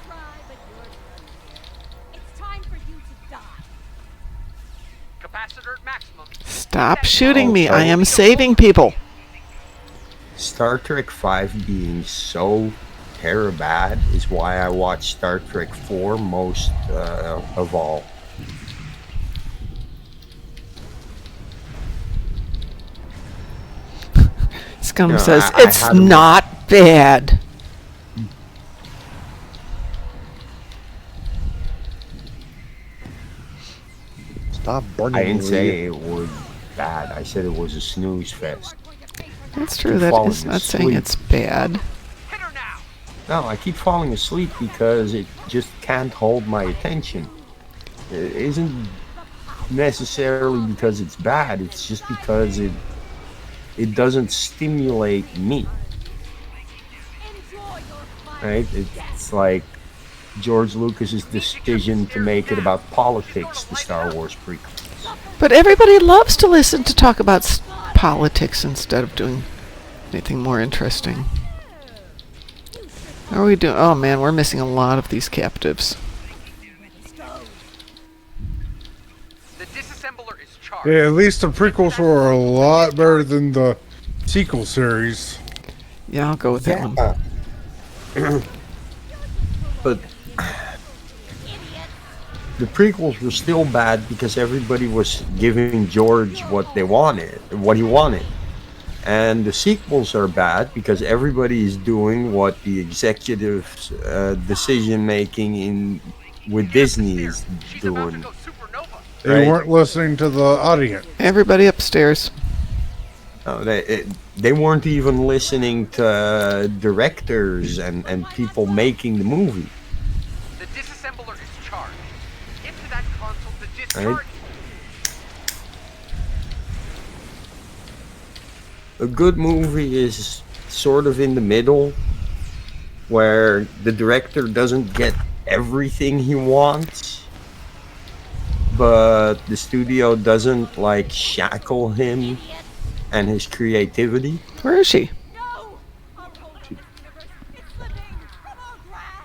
try, but you're done here. It's time for you to die. Capacitor at maximum. Stop shooting me. I Oh. am saving people. Star Trek 5 being so terror bad is why I watch Star Trek 4 most of all. Scum No, says, I it's had a- not bad. Stop burning I didn't me. say it was bad. I said it was a snooze fest. That's true. Keep That falling is not saying asleep. it's bad. Hit her now. No, I keep falling asleep because it just can't hold my attention. It isn't necessarily because it's bad. It's just because it doesn't stimulate me. Right? It's like George Lucas's decision to make it about politics, the Star Wars prequels. But everybody loves to listen to talk about politics instead of doing anything more interesting. How are we doing? Oh man, we're missing a lot of these captives. The disassembler is charged. Yeah, at least the prequels were a lot better than the sequel series. Yeah, I'll go with that one. But the prequels were still bad because everybody was giving George what he wanted. And the sequels are bad because everybody is doing what the executives' decision making with Disney is She's about to doing. go supernova. They Right. weren't listening to the audience. Everybody upstairs. No, they weren't even listening to directors and people making the movie. The disassembler is charged. Into that console to discharge. Right. A good movie is sort of in the middle, where the director doesn't get everything he wants, but the studio doesn't like shackle him and his creativity. Where is she? No! I'll hold on, universe. It's slipping from our grasp.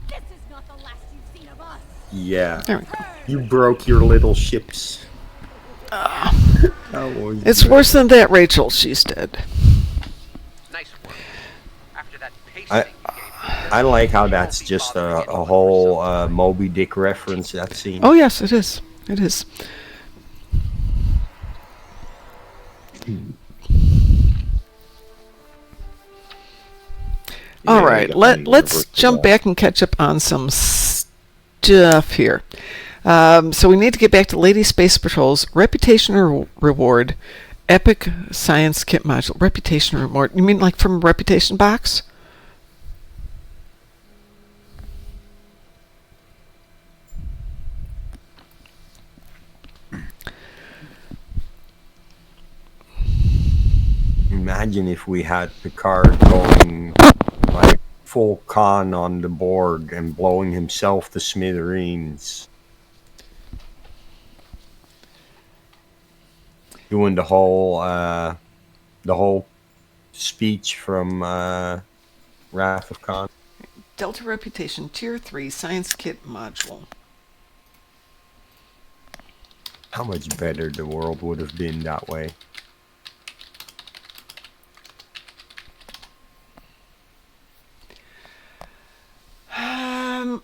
This is not the last you've seen of us. Yeah, There we go. you broke your little ships. That was It's good. worse than that, Rachel. She's dead. Nice work. After that pace I- thing you gave me, I like how that's just a whole Moby Dick reference, that scene. Oh yes, it is. It is. All Yeah, right, you got let's the universal jump law. back and catch up on some stuff here. So we need to get back to Lady Space Patrol's reputation reward, epic science kit module. Reputation reward. You mean like from Reputation Box? Imagine if we had Picard going like full con on the Borg and blowing himself to smithereens. Doing the whole speech from Wrath of Khan. Delta Reputation Tier 3 Science Kit module. How much better the world would have been that way.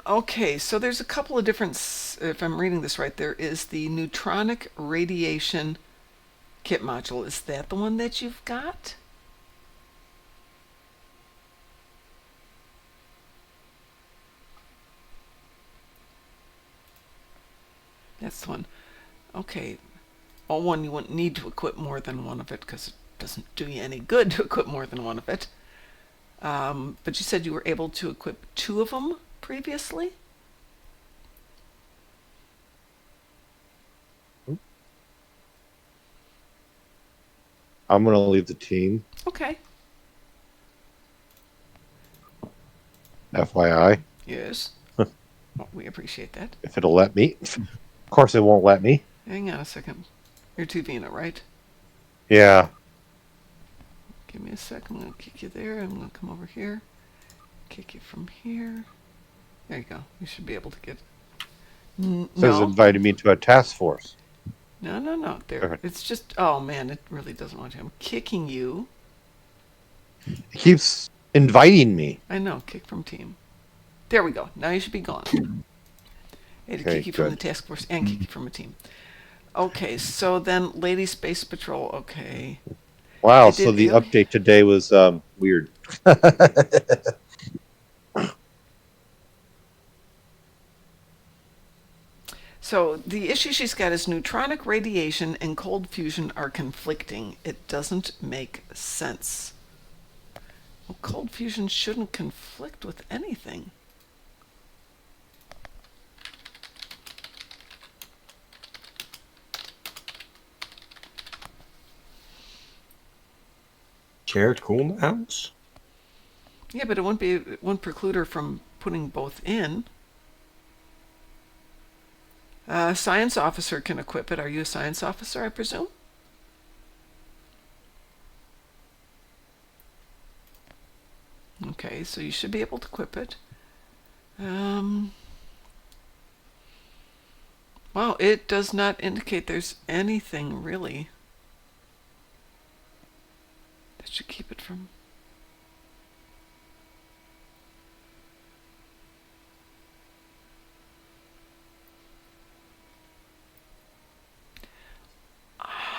Okay, so there's a couple of different, if I'm reading this right, there is the neutronic radiation kit module. Is that the one that you've got? That's the one. Okay. Well, one, you wouldn't need to equip more than one of it because it doesn't do you any good to equip more than one of it. But you said you were able to equip 2 of them previously? I'm gonna leave the team. Okay. FYI. Yes. Oh, we appreciate that. if it'll let me. Of course, it won't let me. Hang on a second. You're Tuvina, right? Yeah. Give me a sec. I'm going to kick you there. I'm going to come over here. Kick you from here. There you go. You should be able to get... Says No. invited me to a task force. No. There. Okay. It's just... Oh, man. It really doesn't want you. I'm kicking you. It keeps inviting me. I know. Kick from team. There we go. Now you should be gone. I had to Okay, kick you from the good. task force and kick you from a team. Okay, so then Lady Space Patrol. Okay. Wow, I so did the ill- update today was weird. So the issue she's got is neutronic radiation and cold fusion are conflicting. It doesn't make sense. Well, cold fusion shouldn't conflict with anything. Shared cooldowns? Yeah, but it wouldn't preclude her from putting both in. Science officer can equip it. Are you a science officer, I presume? Okay, so you should be able to equip it. Wow, it does not indicate there's anything really that should keep it from...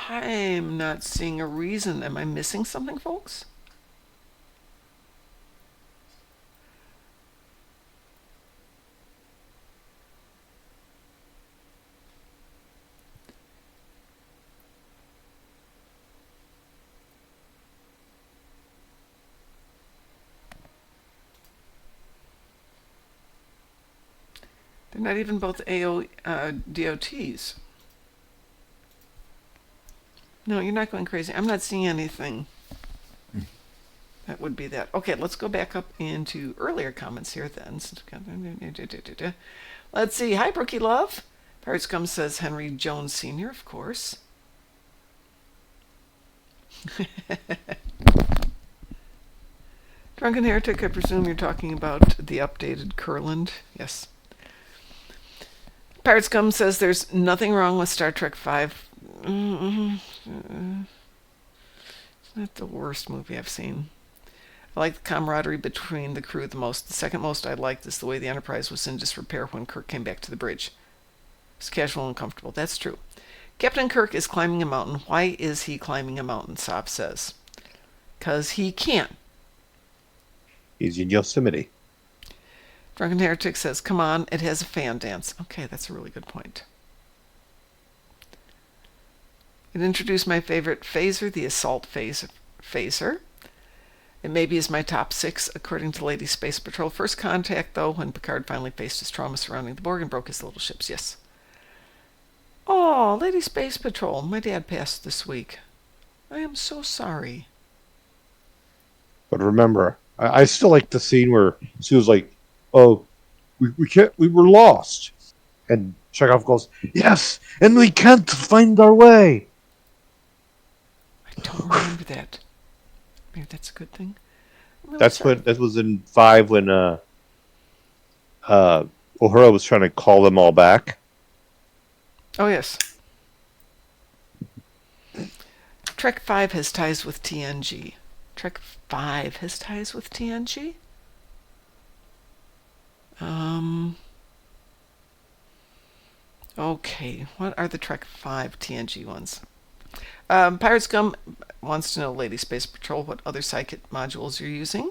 I'm not seeing a reason. Am I missing something, folks? They're not even both DOTs. No, you're not going crazy. I'm not seeing anything. That would be that. Okay, let's go back up into earlier comments here then. Let's see. Hi, Brookie Love. Pirate Scum says Henry Jones Sr., of course. Drunken Heretic, I presume you're talking about the updated Kurland. Yes. Pirate Scum says there's nothing wrong with Star Trek V. It's not the worst movie I've seen. I like the camaraderie between the crew the most. The second most I liked is the way the Enterprise was in disrepair when Kirk came back to the bridge. It's casual and comfortable. That's true. Captain Kirk is climbing a mountain. Why is he climbing a mountain, Saab says. 'Cause he can. He's in Yosemite. Drunken Heretic says, come on, it has a fan dance. Okay, that's a really good point. It introduced my favorite phaser, the assault phaser. It maybe is my top 6, according to Lady Space Patrol. First contact, though, when Picard finally faced his trauma surrounding the Borg and broke his little ships, yes. Oh, Lady Space Patrol, my dad passed this week. I am so sorry. But remember, I still like the scene where she was like, "Oh, we can't. We were lost," and Chekhov goes, "Yes, and we can't find our way." I don't remember that. Maybe that's a good thing. I'm really That's sorry. when that was in 5 when Uhura was trying to call them all back. Oh, yes. Trek 5 has ties with TNG. Trek 5 has ties with TNG? Okay, what are the Trek 5 TNG ones? Pirate Scum wants to know, Lady Space Patrol, what other psychic modules you're using.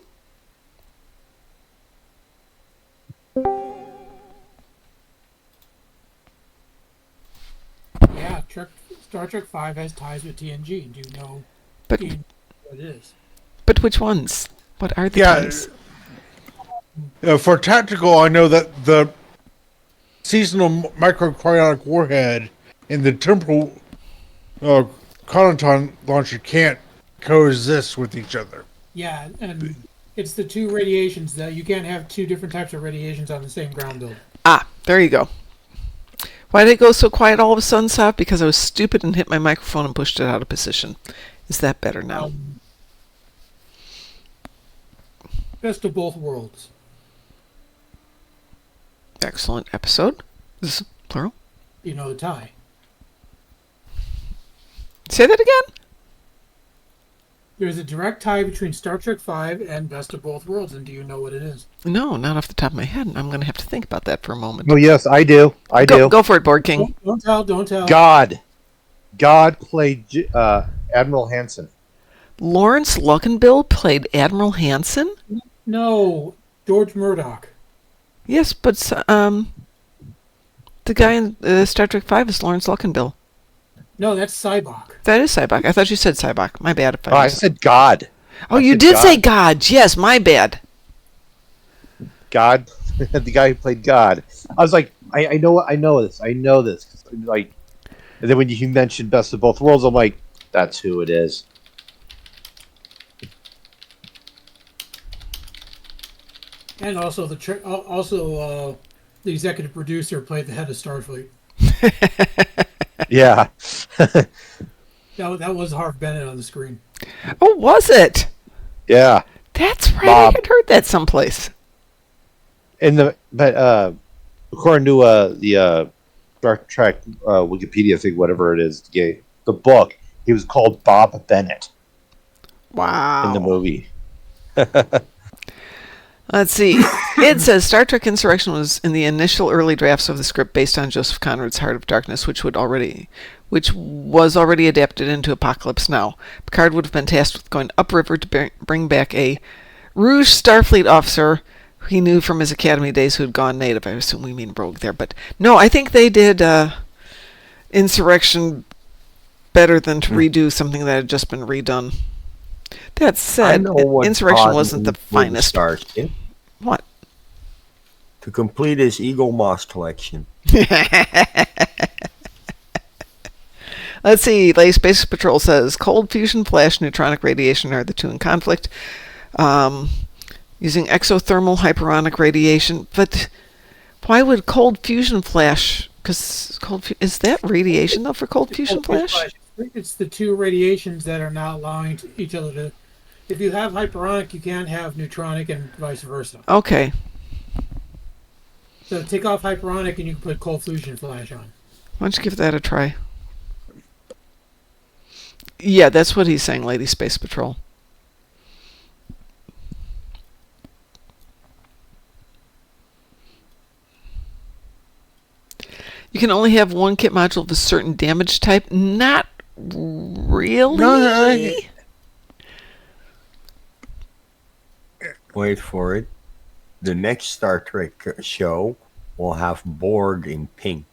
Yeah, Star Trek V has ties with TNG. Do you know But TNG what it is? but which ones? What are the Yeah. ties? For tactical, I know that the seasonal microcryonic warhead and the temporal chronoton launcher can't coexist with each other. Yeah, and it's the two radiations that you can't have two different types of radiations on the same ground building. Ah, There you go. Why did it go so quiet all of a sudden, Sav? Because I was stupid and hit my microphone and pushed it out of position. Is that better now? Best of both worlds. Excellent episode. This is plural. You know the tie. Say that again? There's a direct tie between Star Trek V and Best of Both Worlds, and do you know what it is? No, not off the top of my head. I'm going to have to think about that for a moment. Oh, yes, I do. I do. Go for it, Borgking. Don't tell. God played Admiral Hansen. Lawrence Luckenbill played Admiral Hansen? No, George Murdoch. Yes, but the guy in Star Trek V is Lawrence Luckenbill. No, that's Cybok. That is Cybok. I thought you said Cybok. My bad. If I said God. Oh, I you said did God. say God. Yes, my bad. God, the guy who played God. I was like, I know this. Like, and then when you mentioned Best of Both Worlds, I'm like, that's who it is. And also the executive producer played the head of Starfleet. Yeah. That was Harv Bennett on the screen. Oh, was it? Yeah. That's right. Bob. I had heard that someplace. But according to the Star Trek Wikipedia thing, whatever it is, the book, he was called Bob Bennett Wow. in the movie. Let's see. It says Star Trek Insurrection was in the initial early drafts of the script based on Joseph Conrad's Heart of Darkness, which was already adapted into Apocalypse Now. Picard would have been tasked with going upriver to bring back a Rouge Starfleet officer he knew from his academy days who had gone native. I assume we mean rogue there, but no, I think they did Insurrection better than to redo something that had just been redone. That said, Insurrection wasn't the finest. Starship What? to complete his Eagle Moss collection. Let's see. Lady Space Patrol says cold fusion, flash, neutronic radiation are the two in conflict. Using exothermal hyperonic radiation, but why would cold fusion flash? Because is that radiation though for cold fusion flash? It's the two radiations that are not allowing each other to. If you have hyperonic, you can't have neutronic, and vice versa. Okay. So take off hyperonic, and you can put cold fusion flash on. Why don't you give that a try? Yeah, that's what he's saying, Lady Space Patrol. You can only have one kit module of a certain damage type. Not really. No. Wait for it. The next Star Trek show will have Borg in pink.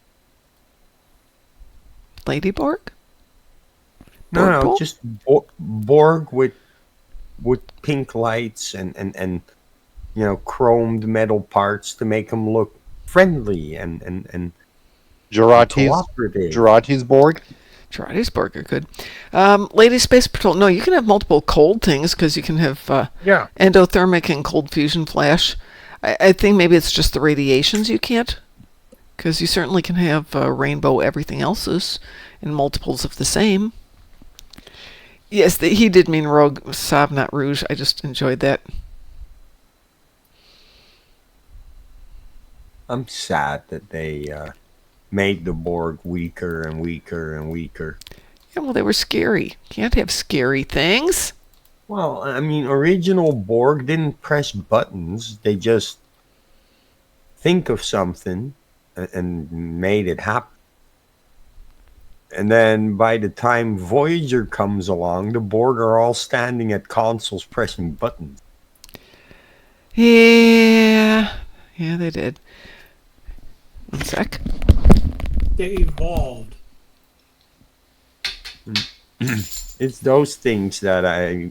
Lady Borg? No, just Borg with pink lights and chromed metal parts to make them look friendly and Jurati's Borg? Jurati's Borg are good. Lady Space Patrol, no, you can have multiple cold things because you can have endothermic and cold fusion flash. I think maybe it's just the radiations you can't, because you certainly can have rainbow everything else's in multiples of the same. Yes, he did mean rogue, Sav, not rouge. I just enjoyed that. I'm sad that they made the Borg weaker and weaker and weaker. Yeah, well, they were scary. Can't have scary things. Well, I mean, original Borg didn't press buttons. They just think of something and made it happen. And then by the time Voyager comes along, the Borg are all standing at consoles pressing buttons. Yeah, they did. One sec. They evolved. It's those things that I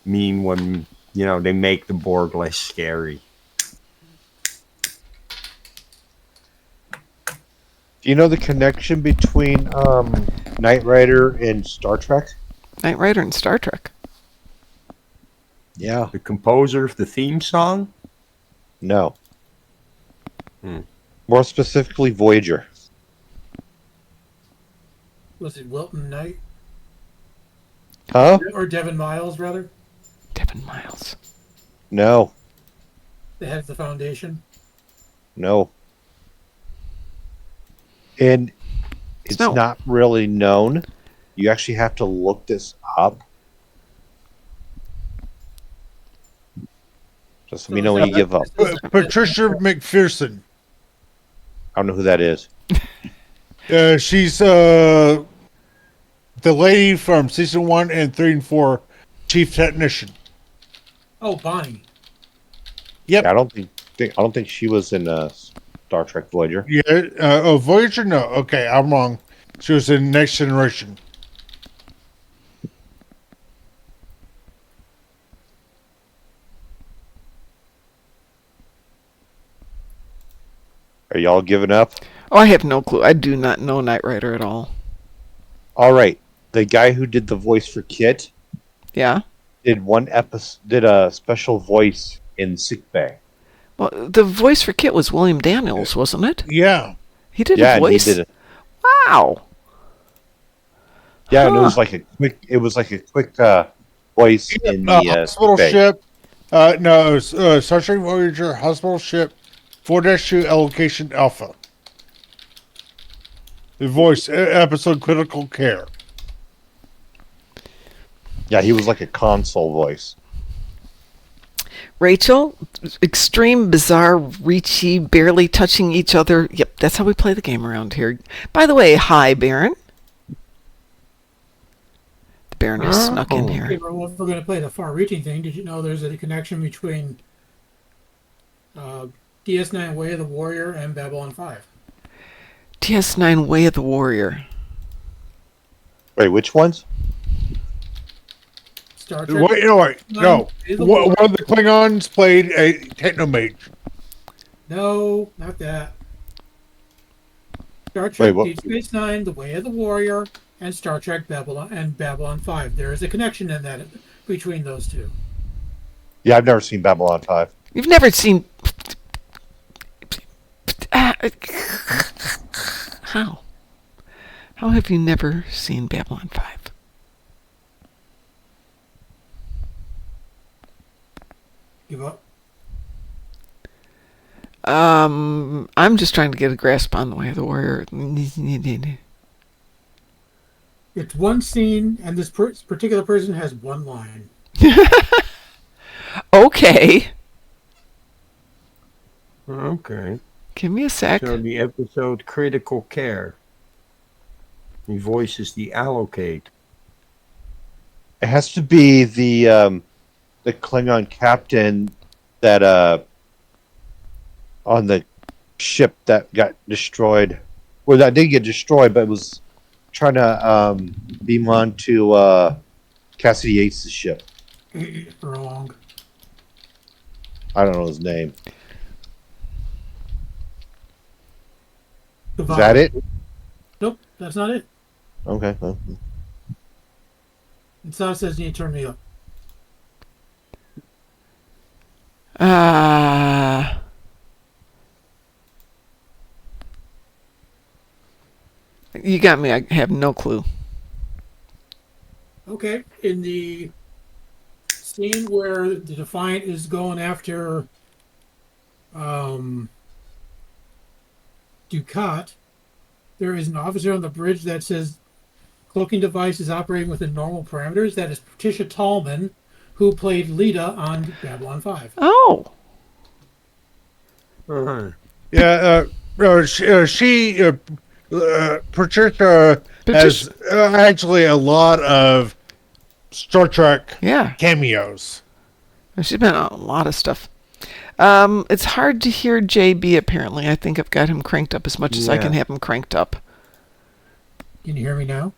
mean when, they make the Borg less scary. Do you know the connection between Knight Rider and Star Trek? Knight Rider and Star Trek. Yeah. The composer of the theme song? No. More specifically, Voyager. Was it Wilton Knight Huh? or Devin Miles rather? Devin Miles. No. The head of the Foundation. No. And it's No. not really known. You actually have to look this up. Just let me know when you give up. Patricia McPherson. I don't know who that is. She's the lady from season 1 and 3 and 4, chief technician. Oh, Bonnie. Yep. I don't think she was in Star Trek Voyager. Yeah. Voyager? No. Okay, I'm wrong. She was in Next Generation. Are y'all giving up? Oh, I have no clue. I do not know Knight Rider at all. All right. The guy who did the voice for Kit Yeah? did did a special voice in Sickbay. Well, the voice for Kit was William Daniels, wasn't it? Yeah. He did Yeah, a and he voice? did it. Wow. Yeah, and it Huh. was like a quick voice in the hospital sick bay. ship. No, it was Star Trek Voyager hospital ship 4-2 allocation alpha. The voice episode critical care. Yeah, he was like a console voice. Rachel, extreme, bizarre, reachy, barely touching each other. Yep, that's how we play the game around here. By the way, hi, Baron. The Baron is snuck in Okay, here. well, if we're going to play the far-reaching thing, did you know there's a connection between DS9 Way of the Warrior and Babylon 5? DS9 Way of the Warrior. Wait, which ones? Star Trek. Wait, no, wait, no. Way of the One Warrior. of the Klingons played a technomage. No, not that. Star Trek what? Deep Space Nine, The Way of the Warrior, and Star Trek Babylon 5. There is a connection in that between those two. Yeah, I've never seen Babylon 5. You've never seen... How? How have you never seen Babylon 5? Give up. I'm just trying to get a grasp on the Way of the Warrior. It's one scene, and this particular person has one line. Okay. Okay. Give me a sec. So the episode Critical Care. He voices the allocate. It has to be the Klingon captain that on the ship that got destroyed. Well, that did get destroyed, but it was trying to beam on to Cassidy Yates' ship. Wrong. I don't know his name. The Is that it? Nope, that's not it. Okay. Well, It says you need to turn me up. You got me. I have no clue. Okay, in the scene where the Defiant is going after Ducat, there is an officer on the bridge that says cloaking device is operating within normal parameters. That is Patricia Tallman, who played Lita on Babylon 5. Oh. Uh-huh. Yeah, Patricia has actually a lot of Star Trek Yeah. cameos. She's been on a lot of stuff. It's hard to hear JB, apparently. I think I've got him cranked up as much as I can Yeah. have him cranked up. Can you hear me now?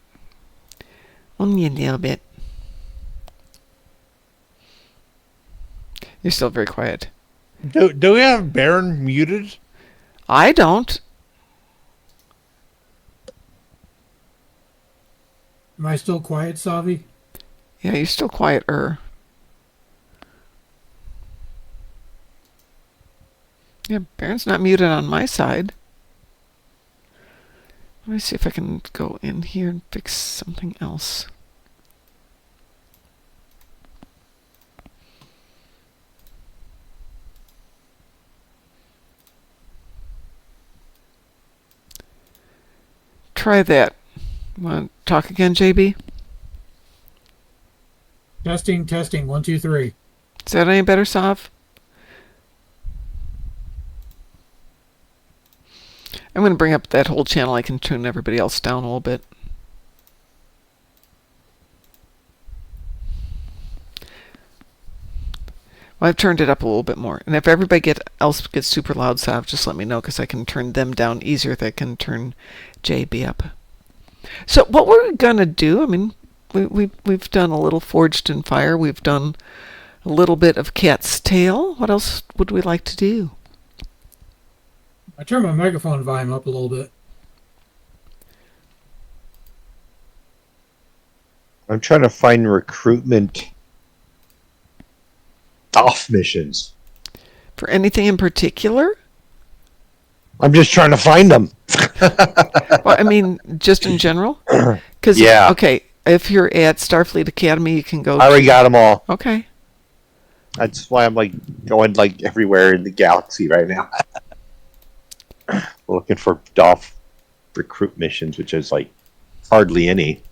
Only a little bit. You're still very quiet. Do we have Baron muted? I don't. Am I still quiet, Savi? Yeah, you're still quieter. Yeah, Baron's not muted on my side. Let me see if I can go in here and fix something else. Try that. Want to talk again, JB? Testing, testing. 1, 2, 3. Is that any better, Sav? I'm going to bring up that whole channel. I can tune everybody else down a little bit. Well, I've turned it up a little bit more. And if everybody else gets super loud, Sav, just let me know, because I can turn them down easier than I can turn JB up. So what we're going to do, I mean, we've done a little Forged in Fire. We've done a little bit of Cat's Tail. What else would we like to do? I turned my microphone volume up a little bit. I'm trying to find recruitment off missions. For anything in particular? I'm just trying to find them. Well, I mean, just in general? Because, Yeah. okay, if you're at Starfleet Academy, you can go... I already got them all. Okay. That's why I'm like going like everywhere in the galaxy right now. Looking for DOF recruit missions, which is like hardly any.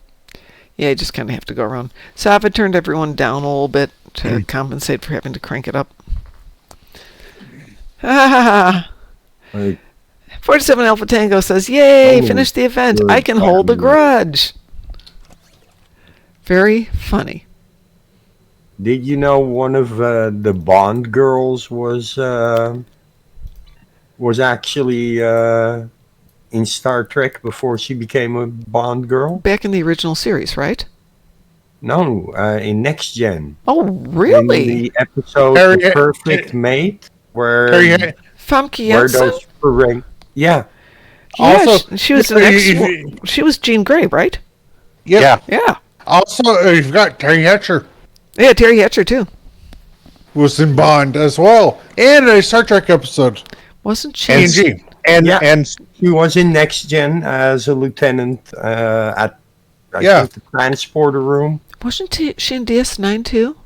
Yeah, you just kind of have to go around. So I've turned everyone down a little bit to compensate for having to crank it up. Ha ha 47 Alpha Tango says, "Yay, finished the event. I can hold a grudge." Very funny. Did you know one of the Bond girls was actually in Star Trek before she became a Bond girl? Back in the original series, right? No, in Next Gen. Oh, really? In the episode The Perfect Mate, where Famke where Janssen? those ring. Yeah. Yeah, Also, she was she was Jean Grey, right? Yeah. Yeah. Also, you've got Terry Hatcher Yeah, Terry Hatcher too. was in Bond as well, and a Star Trek episode. Wasn't she? TNG. And She was in Next Gen as a lieutenant at I think the transporter room. Wasn't she in DS9 too?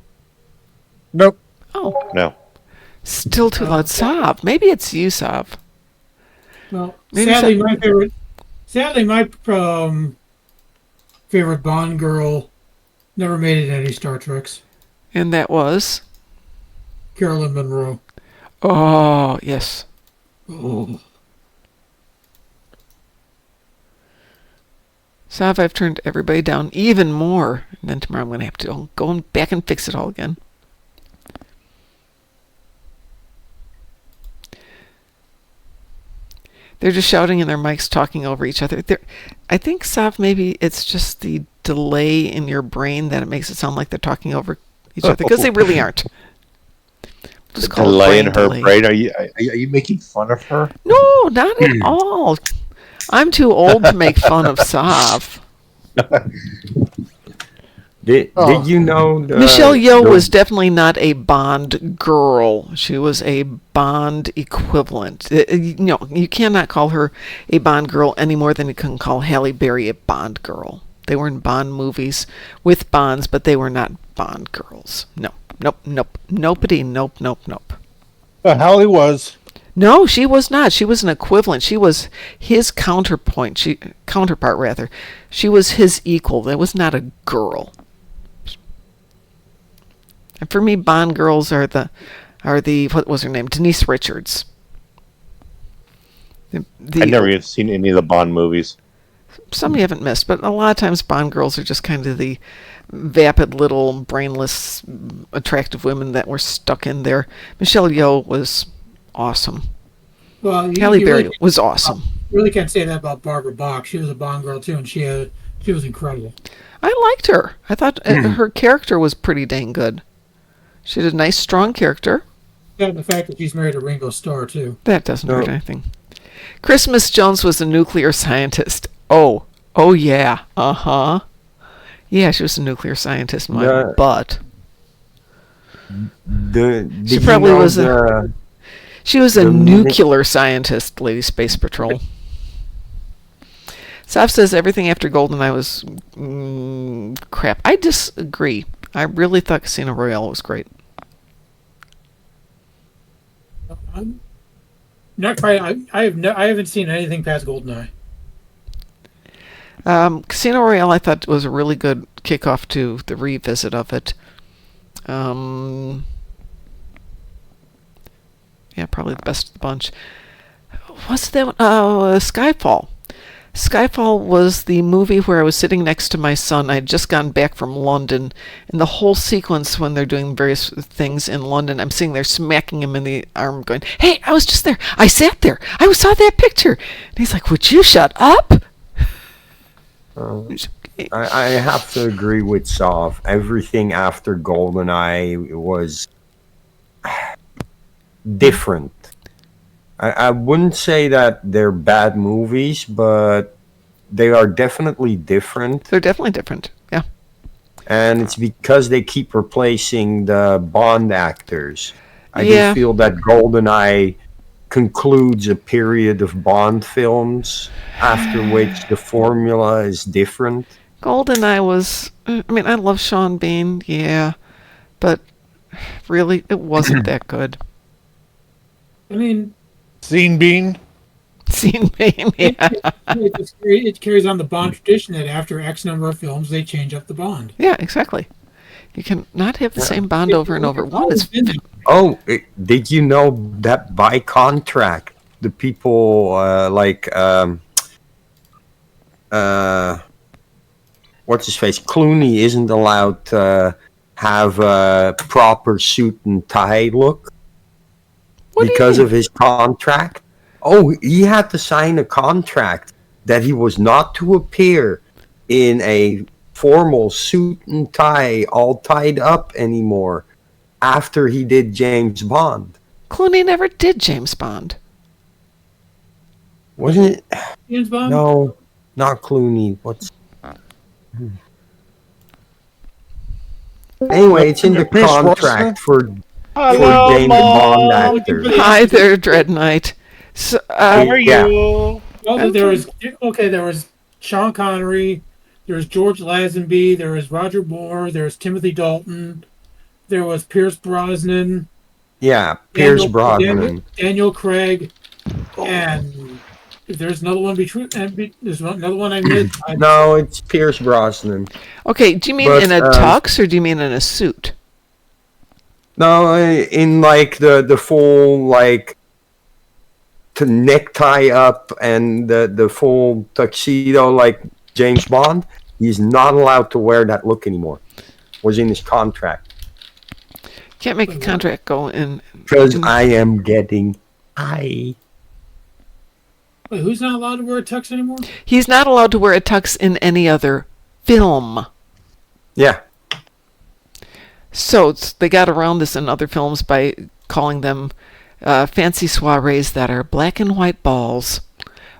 Nope. Oh, no. still too loud. Sav. Maybe it's you, Sav. Well, Maybe sadly, my favorite Bond girl never made it in any Star Treks. And that was? Carolyn Monroe. Oh, yes. Sav, I've turned everybody down even more. And then tomorrow I'm going to have to go back and fix it all again. They're just shouting in their mics, talking over each other. I think, Sav, maybe it's just the delay in your brain that it makes it sound like they're talking over each other, because they really aren't. Just call Delay it in her delay. brain. Are you making fun of her? No, not at all. I'm too old to make fun of Sav. Did you know Michelle Yeoh was definitely not a Bond girl. She was a Bond equivalent. You cannot call her a Bond girl any more than you can call Halle Berry a Bond girl. They were in Bond movies with Bonds, but they were not Bond girls. No. Nope. Nopity. Nope. Hallie was. No, she was not. She was an equivalent. She was his counterpart rather. She was his equal. That was not a girl. And for me, Bond girls are the what was her name? Denise Richards. I've never even seen any of the Bond movies. Some you haven't missed, but a lot of times Bond girls are just kind of the vapid little brainless attractive women that were stuck in there. Michelle Yeoh was awesome. Well, Halle Berry was awesome. You really can't say that about Barbara Bach. She was a Bond girl too, and she was incredible. I liked her. I thought her character was pretty dang good. She had a nice, strong character. Yeah, and the fact that she's married to Ringo Starr too. That doesn't hurt anything. Christmas Jones was a nuclear scientist. Oh yeah. Uh-huh. Yeah, she was a nuclear scientist in my butt. She probably was she was a nuclear scientist, Lady Space Patrol. Sav says everything after GoldenEye was crap. I disagree. I really thought Casino Royale was great. I'm not quite. I haven't seen anything past GoldenEye. Casino Royale, I thought, was a really good kickoff to the revisit of it. Yeah, probably the best of the bunch. What's that one? Skyfall. Skyfall was the movie where I was sitting next to my son. I had just gotten back from London, and the whole sequence when they're doing various things in London, I'm sitting there smacking him in the arm going, "Hey, I was just there. I sat there. I saw that picture." And he's like, "Would you shut up?" I have to agree with Sov. Everything after GoldenEye was different. I wouldn't say that they're bad movies, but they are definitely different. They're definitely different, yeah. And it's because they keep replacing the Bond actors. I Yeah. do feel that GoldenEye concludes a period of Bond films after which the formula is different. GoldenEye was, I mean, I love Sean Bean, yeah, but really, it wasn't that good. I mean, Scene Bean. Sean Bean, yeah. it carries on the Bond tradition that after X number of films, they change up the Bond. Yeah, exactly. You can not have the same Bond over and over. One is Oh, did you know that by contract, the people what's his face? Clooney isn't allowed to have a proper suit and tie look because of his contract. Oh, he had to sign a contract that he was not to appear in a formal suit and tie, all tied up anymore after he did James Bond. Clooney never did James Bond. Wasn't it? James Bond? No, not Clooney. What's... Anyway, it's in the Pierce contract for Hello, James Bond actors. Hi there, Dread Knight. So, How are Yeah. you? Well, there was Sean Connery, there was George Lazenby, there was Roger Moore, there was Timothy Dalton, there was Pierce Brosnan, Yeah, Pierce Brosnan. Daniel Craig, and if there's another one there's another one I missed. No, it's Pierce Brosnan. okay, do you mean But, in a tux or do you mean in a suit? No, in like the full like to necktie up and the full tuxedo like James Bond. He's not allowed to wear that look anymore. Was in his contract. Can't make a contract go in. Because I am getting high. Wait, who's not allowed to wear a tux anymore? He's not allowed to wear a tux in any other film. Yeah. So they got around this in other films by calling them fancy soirees that are black and white balls,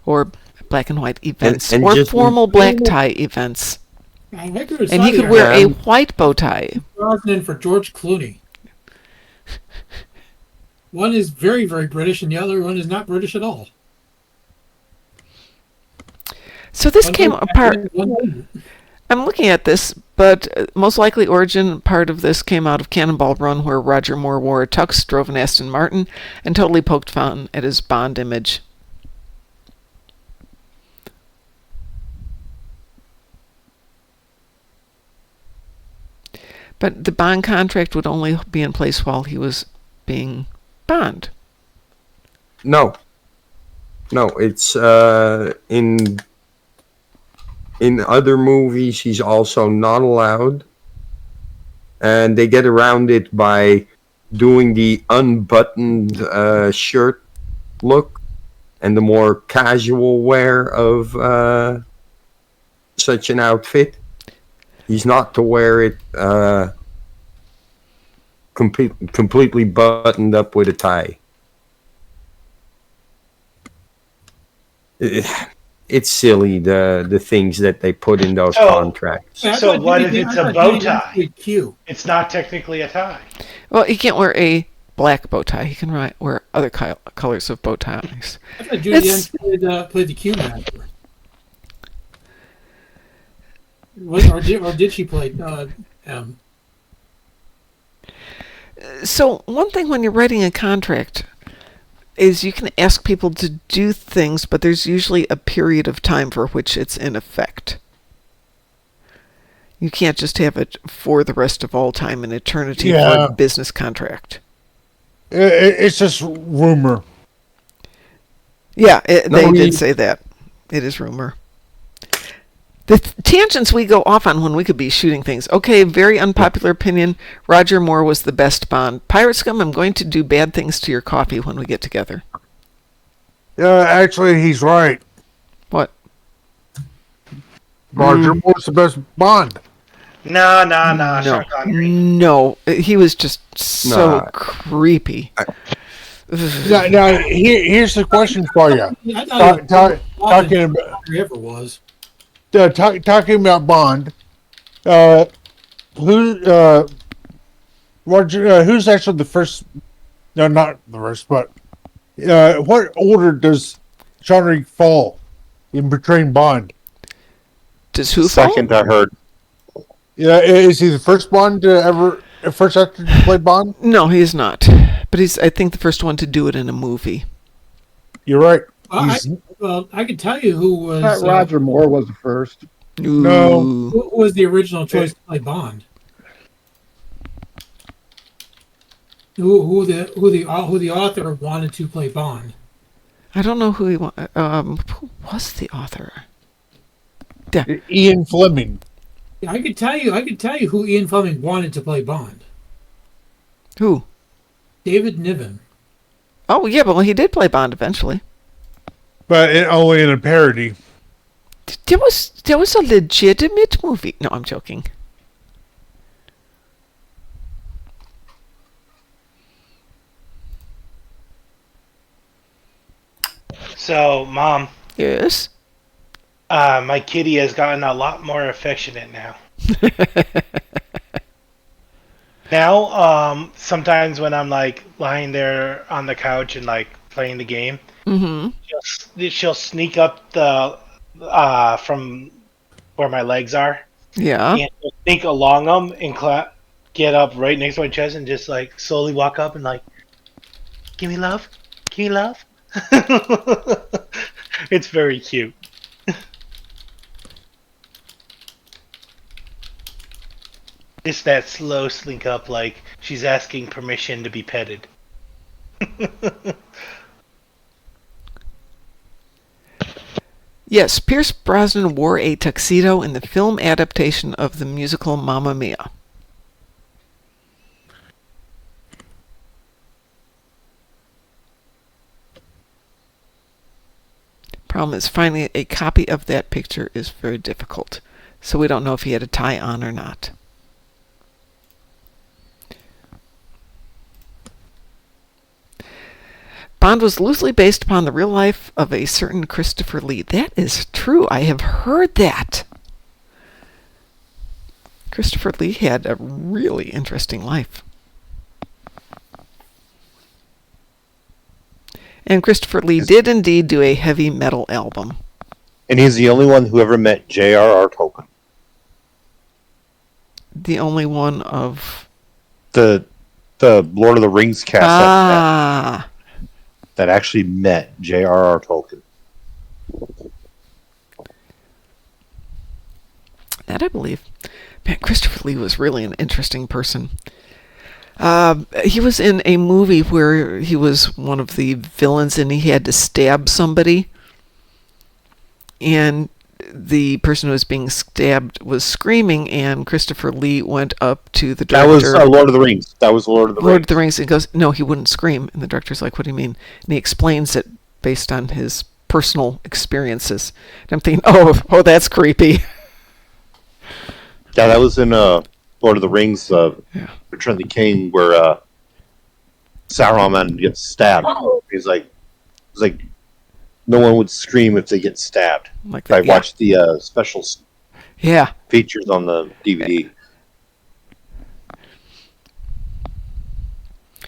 or black and white events, and or just- formal black tie events. I think it was And he could wear a white bow tie. Brosnan for George Clooney. One is very, very British, and the other one is not British at all. So this One came goes apart. back and one doesn't. I'm looking at this, but most likely origin part of this came out of Cannonball Run, where Roger Moore wore a tux, drove an Aston Martin, and totally poked fun at his Bond image. But the Bond contract would only be in place while he was being Bond. No, it's in other movies he's also not allowed, and they get around it by doing the unbuttoned shirt look and the more casual wear of such an outfit. He's not to wear it completely buttoned up with a tie. It's silly, the things that they put in those contracts. So what if it's a bow tie? Q. It's not technically a tie. Well, he can't wear a black bow tie. He can wear other colors of bow ties. I thought Judy Dench played the Q master. Or did she play M? So one thing when you're writing a contract is you can ask people to do things, but there's usually a period of time for which it's in effect. You can't just have it for the rest of all time, an eternity for Yeah. a business contract. It's just rumor. Yeah, they No, did say that. It is rumor. The tangents we go off on when we could be shooting things. Okay, very unpopular opinion. Roger Moore was the best Bond. Pirate Scum, I'm going to do bad things to your coffee when we get together. Actually, he's right. What? Roger Moore's the best Bond. No, No, Sean Connery. no. He was just so No. creepy. Now, here's the question for you. I thought Talking about he ever was. talking about Bond. Who's actually the first? No, not the first, but what order does Connery fall in portraying Bond? Does who fall? Second, I heard. Yeah, is he the first Bond to first actor to play Bond? No, he is not. But he's, I think, the first one to do it in a movie. You're right. I can tell you who was Not Roger Moore was the first. No. Ooh. who was the original choice to play Bond. Who the author wanted to play Bond. I don't know who who was the author? Ian Fleming. Yeah, I could tell you who Ian Fleming wanted to play Bond. Who? David Niven. Oh, yeah, but he did play Bond eventually. But only in a parody. There was a legitimate movie. No, I'm joking. So, Mom, Yes. my kitty has gotten a lot more affectionate now. Now, sometimes when I'm like lying there on the couch and like playing the game, she'll sneak up the from where my legs are, Yeah. and she'll sneak along them and get up right next to my chest and just like slowly walk up and like, give me love, give me love. It's very cute. Just that slow slink up like she's asking permission to be petted. Yes, Pierce Brosnan wore a tuxedo in the film adaptation of the musical Mamma Mia. Problem is, finding a copy of that picture is very difficult, so we don't know if he had a tie on or not. Bond was loosely based upon the real life of a certain Christopher Lee. That is true. I have heard that. Christopher Lee had a really interesting life. And Christopher Lee did indeed do a heavy metal album. And he's the only one who ever met J.R.R. Tolkien. The only one of... The Lord of the Rings cast that actually met J.R.R. Tolkien. That I believe. Man, Christopher Lee was really an interesting person. He was in a movie where he was one of the villains and he had to stab somebody. And the person who was being stabbed was screaming, and Christopher Lee went up to the That director. was Lord of the Rings. That was Lord of the Rings. Lord of the Rings, and goes, no, he wouldn't scream. And the director's like, what do you mean? And he explains it based on his personal experiences. And I'm thinking, oh, that's creepy. Yeah, that was in Lord of the Rings, Return of the King, where Saruman gets stabbed. He's like, no one would scream if they get stabbed. Like I that, yeah. watched the special features on the DVD.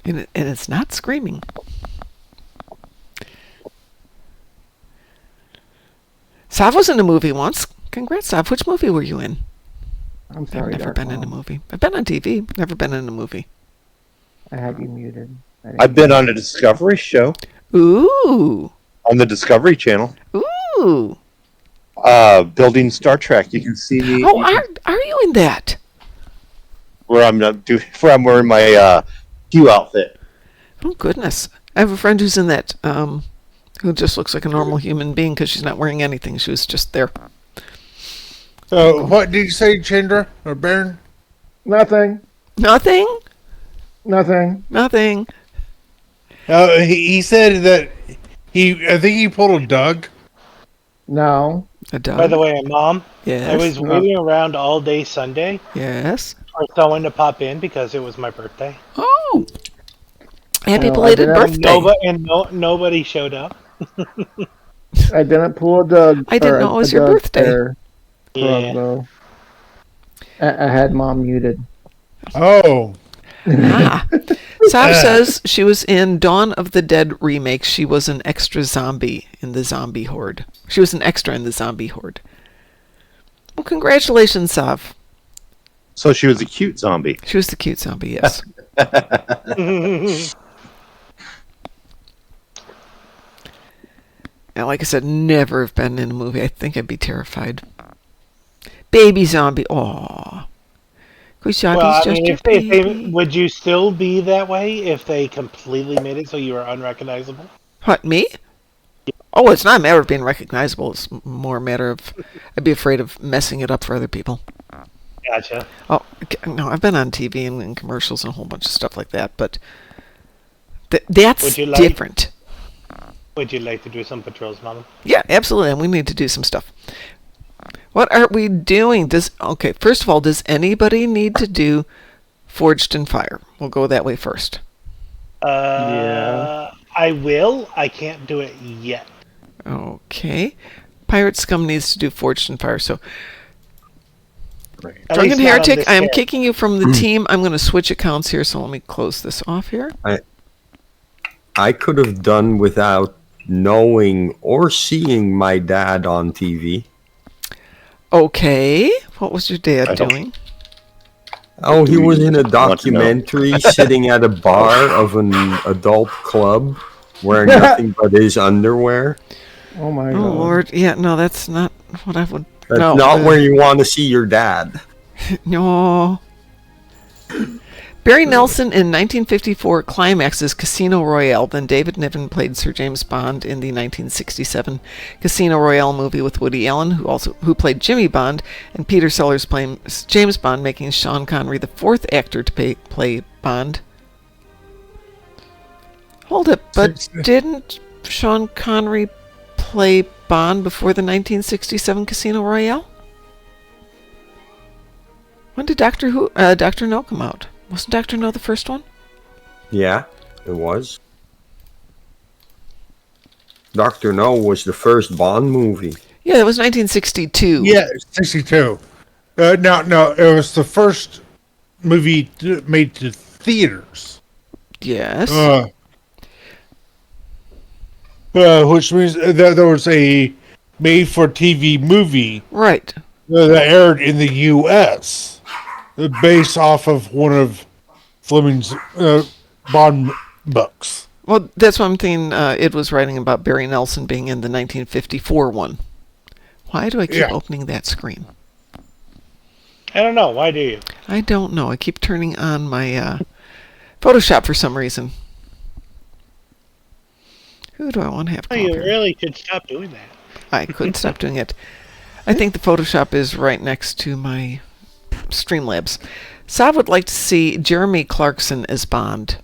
And it's not screaming. Sav was in a movie once. Congrats, Sav. Which movie were you in? I'm sorry, I've never Dark been in a Mom. movie. I've been on TV, never been in a movie. I had you muted. I didn't I've been know. on a Discovery show Ooh. on the Discovery Channel, Ooh. building Star Trek. You can see me. Oh, are you in that? Where I'm wearing my Q outfit. Oh, goodness. I have a friend who's in that, who just looks like a normal human being because she's not wearing anything. She was just there. What did you say, Chandra or Baron? Nothing. Nothing? Nothing. Nothing. He said that I think he pulled a Doug. No. A dog? By the way, Mom, Yes. I was waiting around all day Sunday Yes. for someone to pop in because it was my birthday. Oh. Happy No, I belated didn't- birthday. Nobody showed up. I didn't pull a Doug. I didn't or know it a was your Doug birthday. there, Yeah. Frogbo. I had Mom muted. Oh. Ah. Sav says she was in Dawn of the Dead remake. She was an extra zombie in the zombie horde. She was an extra in the zombie horde. Well, congratulations, Sav. So she was a cute zombie. She was the cute zombie, yes. Now, like I said, never have been in a movie. I think I'd be terrified. Baby zombie. Aw. Because zombie's Well, I just mean, a if they, baby. would you still be that way if they completely made it so you were unrecognizable? What, me? Oh, it's not a matter of being recognizable. It's more a matter of I'd be afraid of messing it up for other people. Gotcha. Oh, no, I've been on TV and in commercials and a whole bunch of stuff like that, but that's Would you like- different. Would you like to do some patrols, Mama? Yeah, absolutely, and we need to do some stuff. What are we doing? Okay, first of all, does anybody need to do Forged in Fire? We'll go that way first. Yeah. I will. I can't do it yet. Okay. Pirate Scum needs to do Forged in Fire, so At Drunken least not on Heretic, this I am character. kicking you from the team. I'm going to switch accounts here, so let me close this off here. I could have done without knowing or seeing my dad on TV. Okay. What was your dad I don't- doing? Oh, he was in a want to know? documentary sitting at a bar of an adult club wearing nothing but his underwear. Oh my Oh, god. Lord. Yeah, no, that's not what I would... That's no, not where you want to see your dad. No. Barry Nelson in 1954 climaxes Casino Royale. Then David Niven played Sir James Bond in the 1967 Casino Royale movie with Woody Allen, who played Jimmy Bond, and Peter Sellers playing James Bond, making Sean Connery the fourth actor to play Bond. Hold it, but didn't Sean Connery play Bond before the 1967 Casino Royale? When did Doctor No come out? Wasn't Dr. No the first one? Yeah, it was. Dr. No was the first Bond movie. Yeah, it was 1962. Yeah, 62. No, it was the first movie made to theaters. Yes. Which means that there was a made-for-TV movie Right. that aired in the U.S. Based off of one of Fleming's Bond books. Well, that's what I'm thinking. It was writing about Barry Nelson being in the 1954 one. Why do I keep opening that screen? I don't know. Why do you? I don't know. I keep turning on my Photoshop for some reason. Who do I want to have Oh, come you up here? really should stop doing that. I couldn't stop doing it. I think the Photoshop is right next to my Streamlabs. Sav would like to see Jeremy Clarkson as Bond.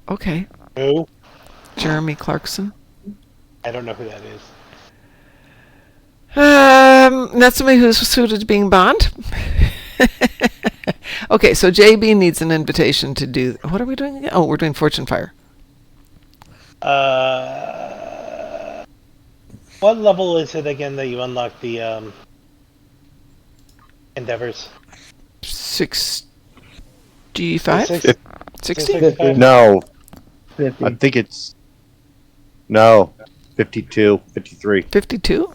Okay. Who? Jeremy Clarkson. I don't know who that is. Not somebody who's suited to being Bond. Okay, so JB needs an invitation to do... What are we doing again? Oh, we're doing Fortune Fire. What level is it again that you unlock the endeavors? 65? 60? 65? No, 50. I think it's 52, 53. 52?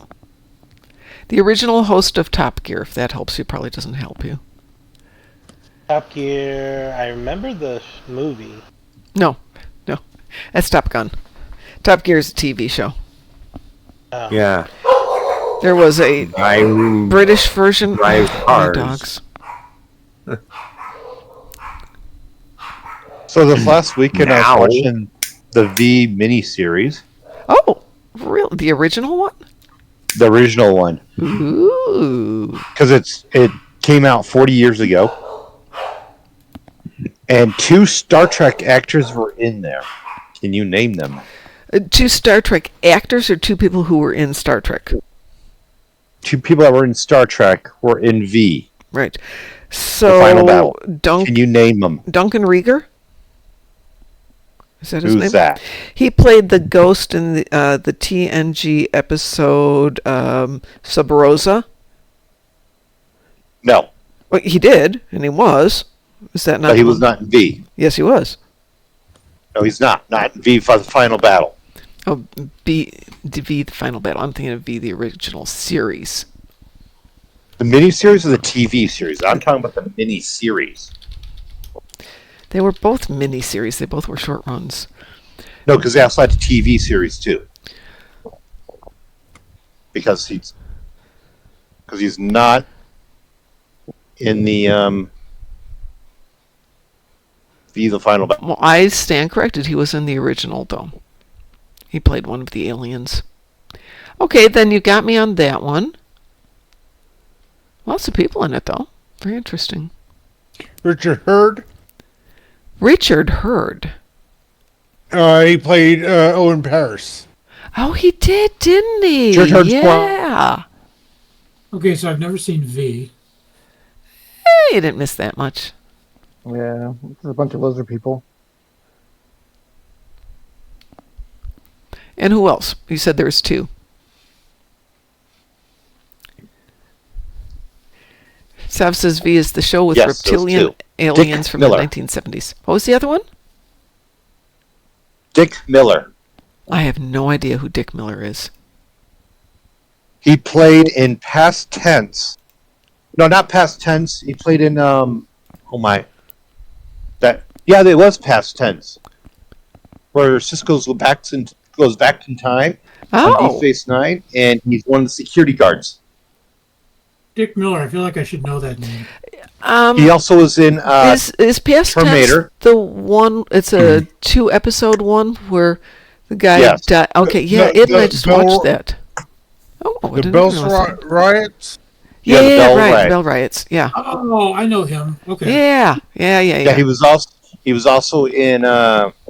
The original host of Top Gear, if that helps you, probably doesn't help you. Top Gear. I remember the movie. No. That's Top Gun. Top Gear is a TV show. Oh. Yeah. There was a Guy who British version. drives Oh, my cars. dogs. So this last weekend I Now. was watching the V miniseries, Oh, real? The original one? the original one, Ooh. because it came out 40 years ago, and 2 Star Trek actors were in there. Can you name them? 2 Star Trek actors or 2 people who were in Star Trek? 2 people that were in Star Trek were in V. Right. The So, final battle. Can you name them? Duncan Rieger? Is that his name? Who's that? He played the ghost in the TNG episode Sub Rosa. No, Well, he did, and he was. Is that not? but he the was one? not in V. Yes, he was. No, he's not. Not in V for the final battle. Oh, V, the final battle. I'm thinking of V, the original series. The miniseries or the TV series? I'm talking about the miniseries. They were both mini-series. They both were short runs. No, because they also had the TV series too. Because he's not in the V the final battle. Well, I stand corrected. He was in the original, though. He played one of the aliens. Okay, then you got me on that one. Lots of people in it, though. Very interesting. Richard Hurd. Richard Hurd. He played Owen Paris. Oh, he did, didn't he? Richard Hurd's Yeah. Okay, so I've never seen V. Hey, you didn't miss that much. Yeah, it's a bunch of lizard people. And who else? You said there was 2. Sav says V is the show with Yes, those reptilian 2. aliens Dick from Miller. the 1970s. What was the other one? Dick Miller. I have no idea who Dick Miller is. He played in past tense. No, not past tense. He played in it was past tense. Where Cisco goes back in time on Oh, Deep Space Nine, and he's one of the security guards. Dick Miller. I feel like I should know that name. He also was in is past Terminator. tense the one? It's a 2-episode one where the guy Yes. died. Okay, yeah, The- Ed and I the just Bell- watched that. Oh, I The didn't Bell realize that. Riots. Yeah, the Bell right, Riot. Bell Riots. Yeah, Oh, I know him. Okay. yeah. Yeah, he was also in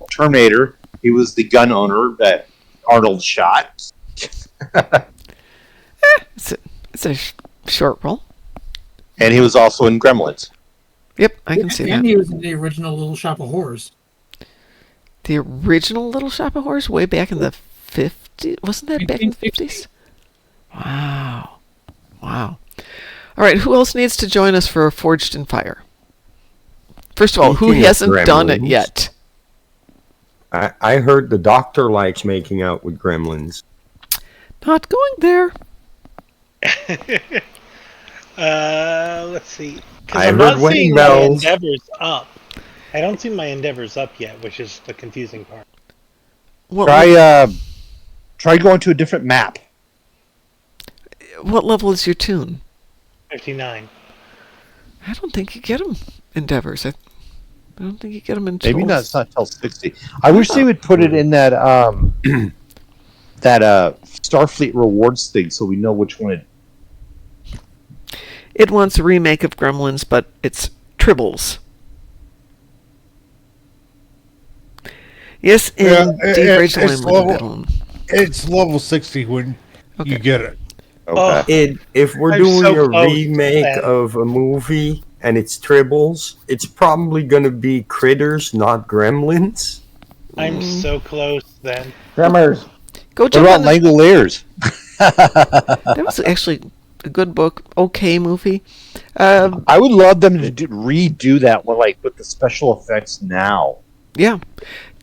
Terminator. He was the gun owner that Arnold shot. It's a short role. And he was also in Gremlins. Yep, I can see And that. he was in the original Little Shop of Horrors. The original Little Shop of Horrors, way back in the 50s. Wasn't that back in the 50s? Wow. All right, who else needs to join us for Forged in Fire? First of all, who Speaking of hasn't done it Gremlins. yet? I heard the doctor likes making out with gremlins. Not going there. Let's see. 'Cause I I'm heard not wedding seeing bells. my endeavors up. I don't see my endeavors up yet, which is the confusing part. Try going to a different map. What level is your tune? 59. I don't think you get them endeavors. I don't think you get them until... Maybe not. It's not till 60. I wish they would put it in that Starfleet rewards thing, so we know which one. It wants a remake of Gremlins, but it's Tribbles. Yes, Yeah, indeed, Rachel, it's I'm with level- that one. It's level 60 when Okay. you get it. Okay. If we're I'm doing so a close, remake man. of a movie and it's Tribbles, it's probably going to be Critters, not Gremlins. I'm so close then. Tremors. Go What jump about on the... Langoliers? That was actually a good book. Okay movie. I would love them to redo that one, like with the special effects now. Yeah.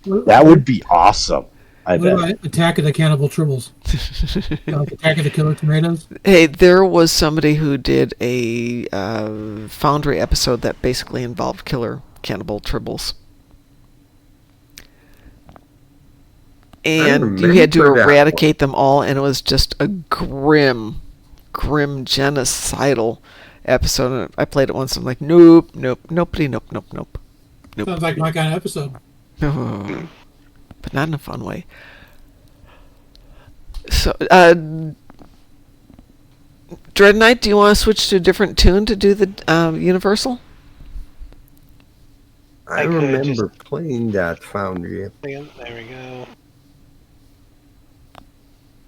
That would be awesome. I What bet. about Attack of the Cannibal Tribbles? Like Attack of the Killer Tomatoes? Hey, there was somebody who did a Foundry episode that basically involved killer cannibal tribbles. And you had to remember that eradicate them all, and it was just a grim genocidal episode. And I played it once, and I'm like, nope, nope. Sounds like my kind of episode. But not in a fun way. So, Dread Knight, do you want to switch to a different tune to do the Universal? I could remember just- playing that Foundry. There we go.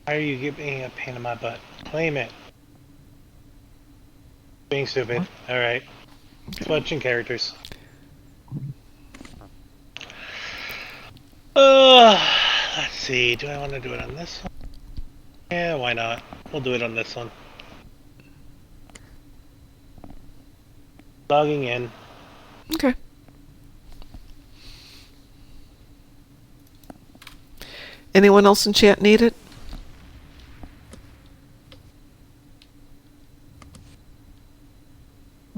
Why are you being a pain in my butt? Claim it. Being stupid. Alright. Switching characters. Let's see. Do I want to do it on this one? Yeah, why not? We'll do it on this one. Logging in. Okay. Anyone else in chat need it?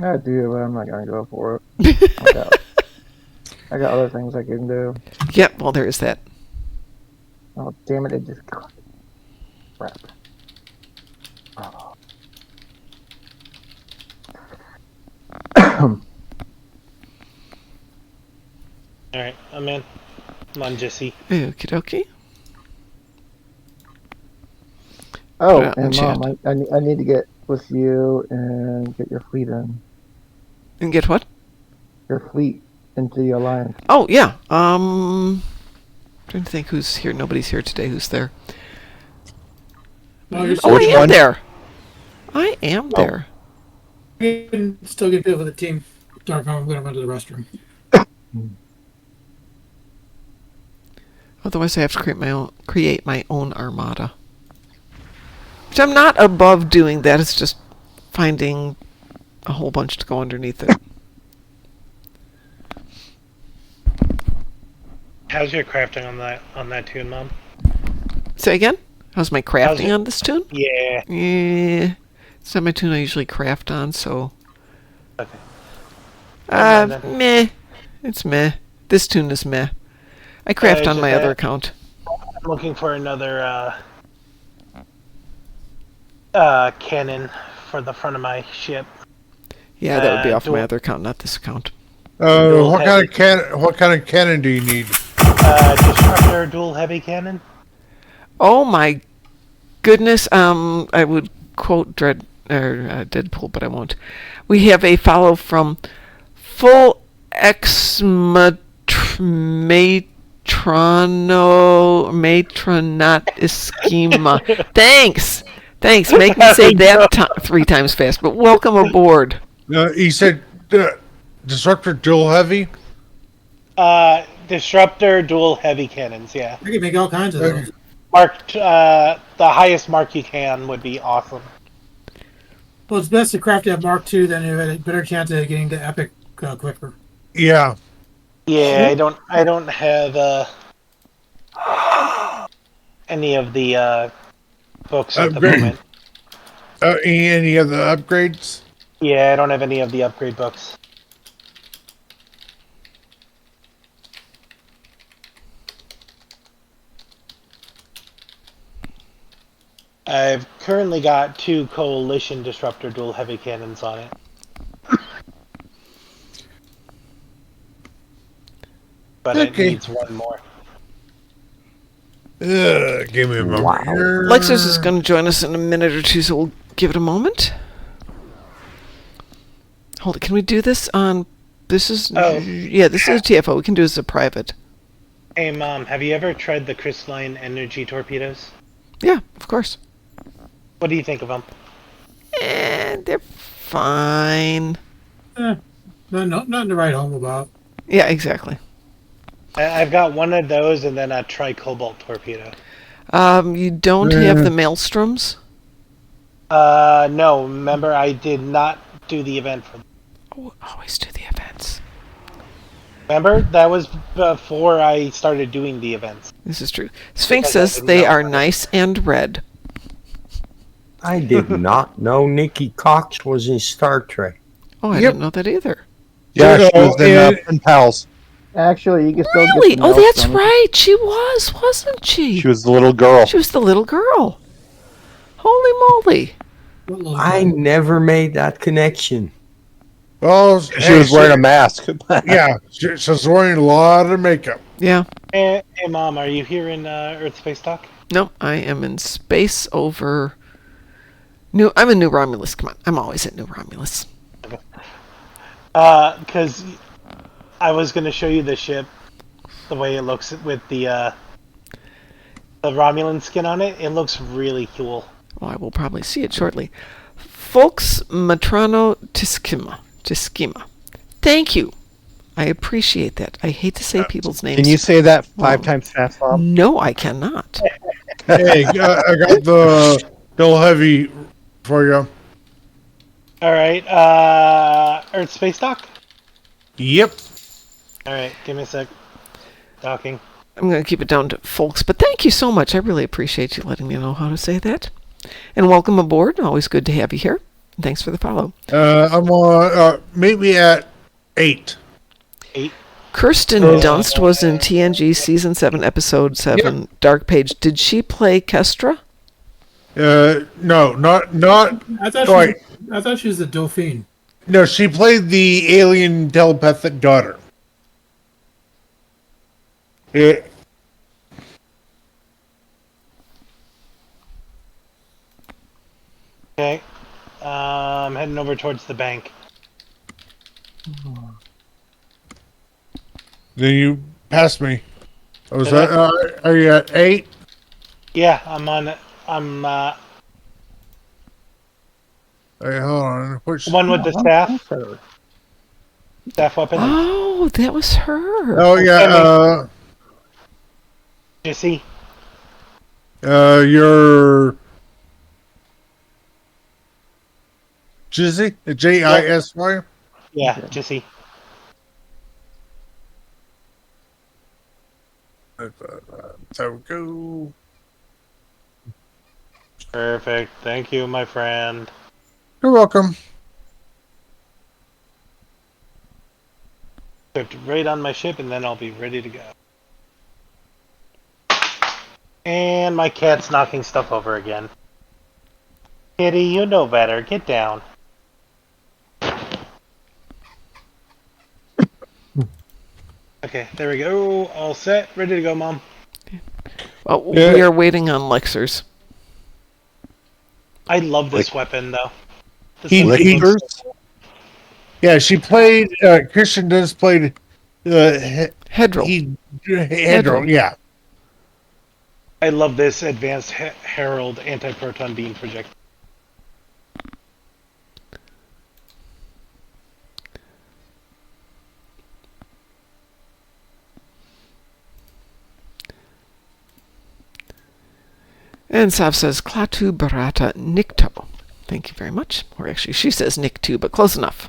I do, but I'm not gonna go for it. I got other things I can do. Yep, well, there is that. Oh, damn it, it just got crap. Oh. Alright, I'm in. Come on, Jesse. Okie dokie. Oh, Put it out in and chat. Mom, I need to get with you and get your fleet in. And get what? Your fleet into the alliance. Oh, yeah. Trying to think who's here. Nobody's here today. Who's there? No, you're Oh, I Which am one? there. I am there. You can still get fit with the team. Darkmom, I'm going to run to the restroom. Otherwise, I have to create my own armada. Which I'm not above doing that. It's just finding a whole bunch to go underneath it. How's your crafting on that tune, Mom? Say again? How's my crafting it? on this tune? Yeah. Yeah. It's not my tune I usually craft on, so... Okay. Okay, then. Meh. It's meh. This tune is meh. I craft on just my that- other account. I'm looking for another cannon for the front of my ship. Yeah, that would be off my dual- other account, not this account. What kind of cannon do you need? Disruptor dual heavy cannon. Oh my goodness! I would quote Deadpool, but I won't. We have a follow from Full Matronot Ischema. Thanks. Make me say that 3 times fast. But welcome aboard. He said Disruptor dual heavy. Disruptor dual heavy cannons. Yeah. I can make all kinds of those. Marked. The highest mark you can would be awesome. Well, it's best to craft that Mark II, then you have a better chance of getting to Epic quicker. Yeah. Yeah, I don't have any of the books at the Upgrade. moment. Any of the upgrades? Yeah, I don't have any of the upgrade books. I've currently got 2 Coalition Disruptor dual heavy cannons on it. But it Okay. needs 1 more. Give me a moment. Wow. here. Lexus is going to join us in a minute or two, so we'll give it a moment. Hold it. Can we do this on... This is... Oh. Yeah, this is a TFO. We can do this as a private. Hey, Mom, have you ever tried the crystalline energy torpedoes? Yeah, of course. What do you think of them? They're fine. Nothing to write home about. Yeah, exactly. I've got one of those and then a tri-cobalt torpedo. You don't have the maelstroms? No, remember I did not do the event for them. Oh, always do the events. Remember? That was before I started doing the events. This is true. Sphinx says they are nice and red. I did not know Nikki Cox was in Star Trek. Oh, I Yep. didn't know that either. Yeah, she No, was in and- Pen Pals. Actually, you can still Really? get the Oh, nails that's from it. right. She was, wasn't she? She was the little girl. She was the little girl. Holy moly. What little I girl? never made that connection. Well, She was wearing a mask. Yeah, she's wearing a lot of makeup. Yeah. Hey, Mom, are you here in Earth Space Talk? No, I am in space over... I'm in New Romulus. Come on. I'm always at New Romulus. Because I was going to show you the ship, the way it looks with the Romulan skin on it. It looks really cool. Well, I will probably see it shortly. Folks Matrano Tiskima. Thank you. I appreciate that. I hate to say people's names. Can you say that 5 wrong. times fast, Mom? No, I cannot. Hey, I got the Bill Heavy for you. All right, Earth Space Talk? Yep. All right, give me a sec. Talking. I'm going to keep it down to folks, but thank you so much. I really appreciate you letting me know how to say that. And welcome aboard. Always good to have you here. And thanks for the follow. I'm on. Meet me at 8. 8. Kirsten Dunst was in TNG Season 7, Episode 7, Dark Page. Did she play Kestra? No, not. I thought Right. I thought she was the Dauphine. No, she played the alien telepathic daughter. Yeah. Okay. I'm heading over towards the bank. Then you passed me. Was that? Are you at 8? Yeah, I'm on. I'm Hey, hold on. Which? the one with the staff. Staff weapon. Oh, that was her. Oh yeah. Jissy. You're Jizzy? Jisy? Yeah, Jissy. So go. Perfect. Thank you, my friend. You're welcome. Put right on my ship, and then I'll be ready to go. And my cat's knocking stuff over again. Kitty, you know better. Get down. Okay, there we go. All set. Ready to go, Mom. Well, Yeah. we are waiting on Lexers. I love this weapon, though. This He- weapon he- looks- Yeah, she played. Christian Dunst played. Hedril. Hedril. Yeah. I love this advanced Herald anti-proton beam projector. And Sav says, Klaatu Barata Nikto. Thank you very much. Or actually, she says Nick too, but close enough.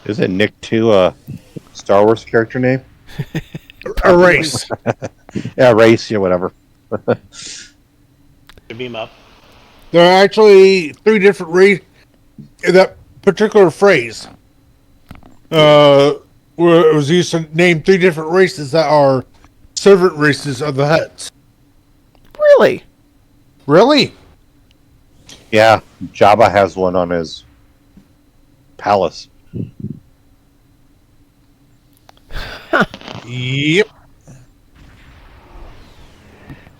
Isn't Nick 2 a Star Wars character name? A race. Yeah, race, whatever. To beam up. There are actually 3 different races. That particular phrase, where it was used to name 3 different races that are servant races of the Huts. Really? Really? Yeah, Jabba has one on his palace. Yep.